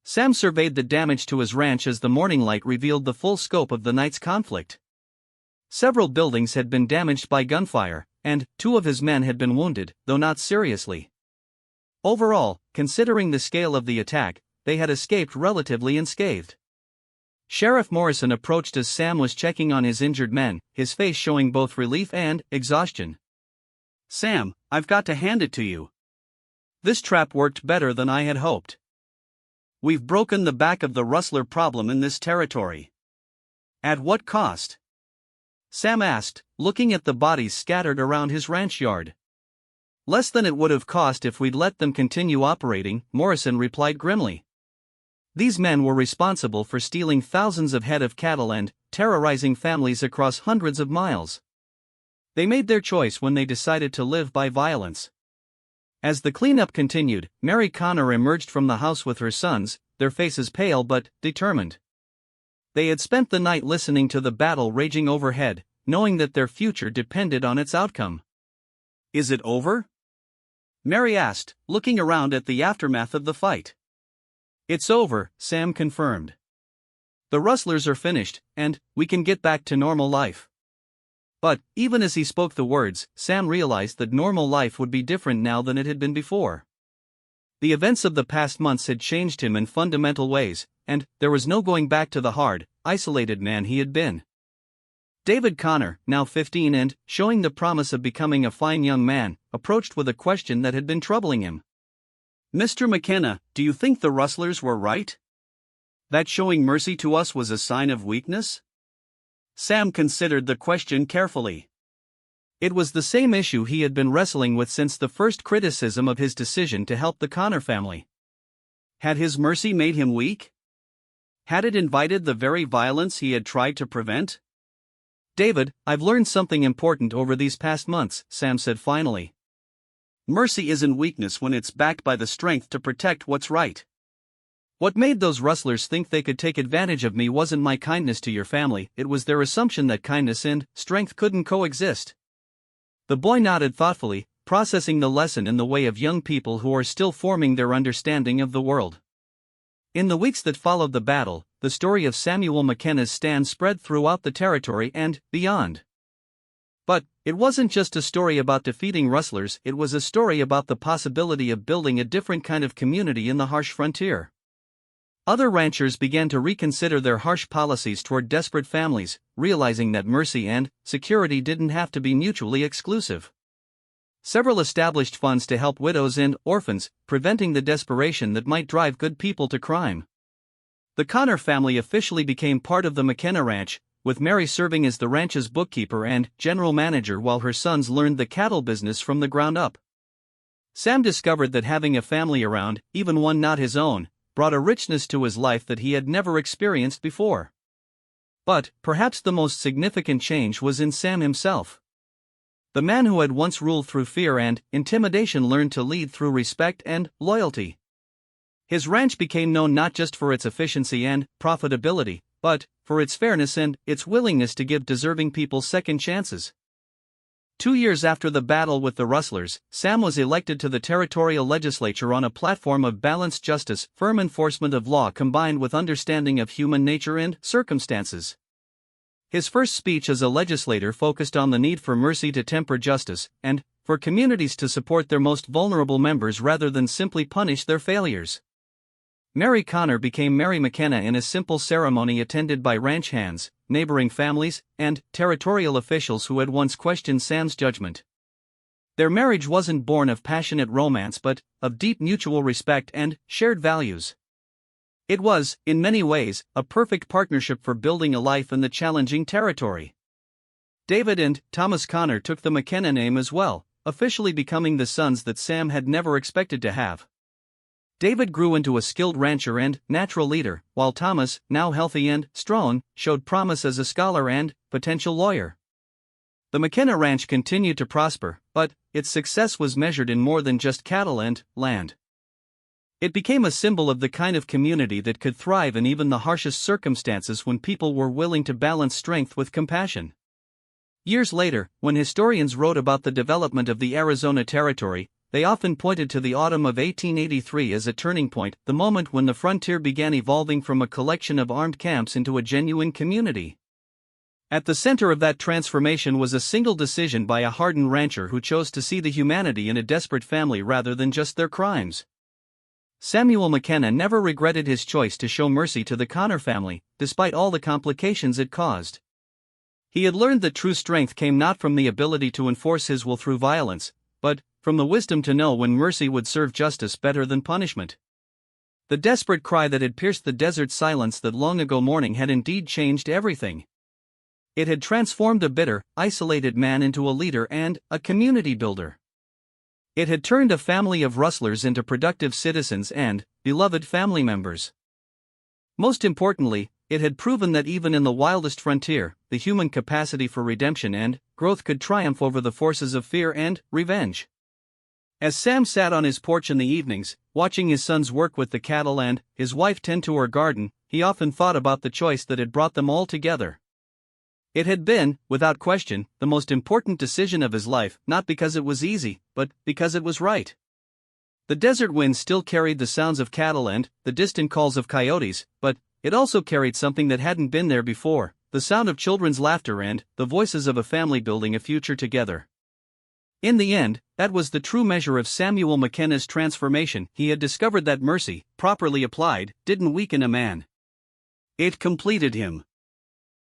Sam surveyed the damage to his ranch as the morning light revealed the full scope of the night's conflict. Several buildings had been damaged by gunfire, and 2 of his men had been wounded, though not seriously. Overall, considering the scale of the attack, they had escaped relatively unscathed. Sheriff Morrison approached as Sam was checking on his injured men, his face showing both relief and exhaustion. "Sam, I've got to hand it to you. This trap worked better than I had hoped. We've broken the back of the rustler problem in this territory." "At what cost?" Sam asked, looking at the bodies scattered around his ranch yard. "Less than it would have cost if we'd let them continue operating," Morrison replied grimly. "These men were responsible for stealing thousands of head of cattle and terrorizing families across hundreds of miles. They made their choice when they decided to live by violence." As the cleanup continued, Mary Connor emerged from the house with her sons, their faces pale but determined. They had spent the night listening to the battle raging overhead, knowing that their future depended on its outcome. "Is it over?" Mary asked, looking around at the aftermath of the fight. "It's over," Sam confirmed. "The rustlers are finished, and we can get back to normal life." But, even as he spoke the words, Sam realized that normal life would be different now than it had been before. The events of the past months had changed him in fundamental ways, and there was no going back to the hard, isolated man he had been. David Connor, now 15 and showing the promise of becoming a fine young man, approached with a question that had been troubling him. "Mr. McKenna, do you think the rustlers were right? That showing mercy to us was a sign of weakness?" Sam considered the question carefully. It was the same issue he had been wrestling with since the first criticism of his decision to help the Connor family. Had his mercy made him weak? Had it invited the very violence he had tried to prevent? "David, I've learned something important over these past months," Sam said finally. "Mercy isn't weakness when it's backed by the strength to protect what's right. What made those rustlers think they could take advantage of me wasn't my kindness to your family, it was their assumption that kindness and strength couldn't coexist." The boy nodded thoughtfully, processing the lesson in the way of young people who are still forming their understanding of the world. In the weeks that followed the battle, the story of Samuel McKenna's stand spread throughout the territory and beyond. But it wasn't just a story about defeating rustlers, it was a story about the possibility of building a different kind of community in the harsh frontier. Other ranchers began to reconsider their harsh policies toward desperate families, realizing that mercy and security didn't have to be mutually exclusive. Several established funds to help widows and orphans, preventing the desperation that might drive good people to crime. The Connor family officially became part of the McKenna Ranch, with Mary serving as the ranch's bookkeeper and general manager while her sons learned the cattle business from the ground up. Sam discovered that having a family around, even one not his own, brought a richness to his life that he had never experienced before. But, perhaps the most significant change was in Sam himself. The man who had once ruled through fear and intimidation learned to lead through respect and loyalty. His ranch became known not just for its efficiency and profitability, but for its fairness and its willingness to give deserving people second chances. 2 years after the battle with the rustlers, Sam was elected to the territorial legislature on a platform of balanced justice, firm enforcement of law combined with understanding of human nature and circumstances. His first speech as a legislator focused on the need for mercy to temper justice, and for communities to support their most vulnerable members rather than simply punish their failures. Mary Connor became Mary McKenna in a simple ceremony attended by ranch hands, neighboring families, and territorial officials who had once questioned Sam's judgment. Their marriage wasn't born of passionate romance but of deep mutual respect and shared values. It was, in many ways, a perfect partnership for building a life in the challenging territory. David and Thomas Connor took the McKenna name as well, officially becoming the sons that Sam had never expected to have. David grew into a skilled rancher and natural leader, while Thomas, now healthy and strong, showed promise as a scholar and potential lawyer. The McKenna Ranch continued to prosper, but its success was measured in more than just cattle and land. It became a symbol of the kind of community that could thrive in even the harshest circumstances when people were willing to balance strength with compassion. Years later, when historians wrote about the development of the Arizona Territory, they often pointed to the autumn of 1883 as a turning point, the moment when the frontier began evolving from a collection of armed camps into a genuine community. At the center of that transformation was a single decision by a hardened rancher who chose to see the humanity in a desperate family rather than just their crimes. Samuel McKenna never regretted his choice to show mercy to the Connor family, despite all the complications it caused. He had learned that true strength came not from the ability to enforce his will through violence, but from the wisdom to know when mercy would serve justice better than punishment. The desperate cry that had pierced the desert silence that long ago morning had indeed changed everything. It had transformed a bitter, isolated man into a leader and a community builder. It had turned a family of rustlers into productive citizens and beloved family members. Most importantly, it had proven that even in the wildest frontier, the human capacity for redemption and growth could triumph over the forces of fear and revenge. As Sam sat on his porch in the evenings, watching his sons work with the cattle and his wife tend to her garden, he often thought about the choice that had brought them all together. It had been, without question, the most important decision of his life, not because it was easy, but because it was right. The desert wind still carried the sounds of cattle and the distant calls of coyotes, but it also carried something that hadn't been there before, the sound of children's laughter and the voices of a family building a future together. In the end, that was the true measure of Samuel McKenna's transformation. He had discovered that mercy, properly applied, didn't weaken a man. It completed him.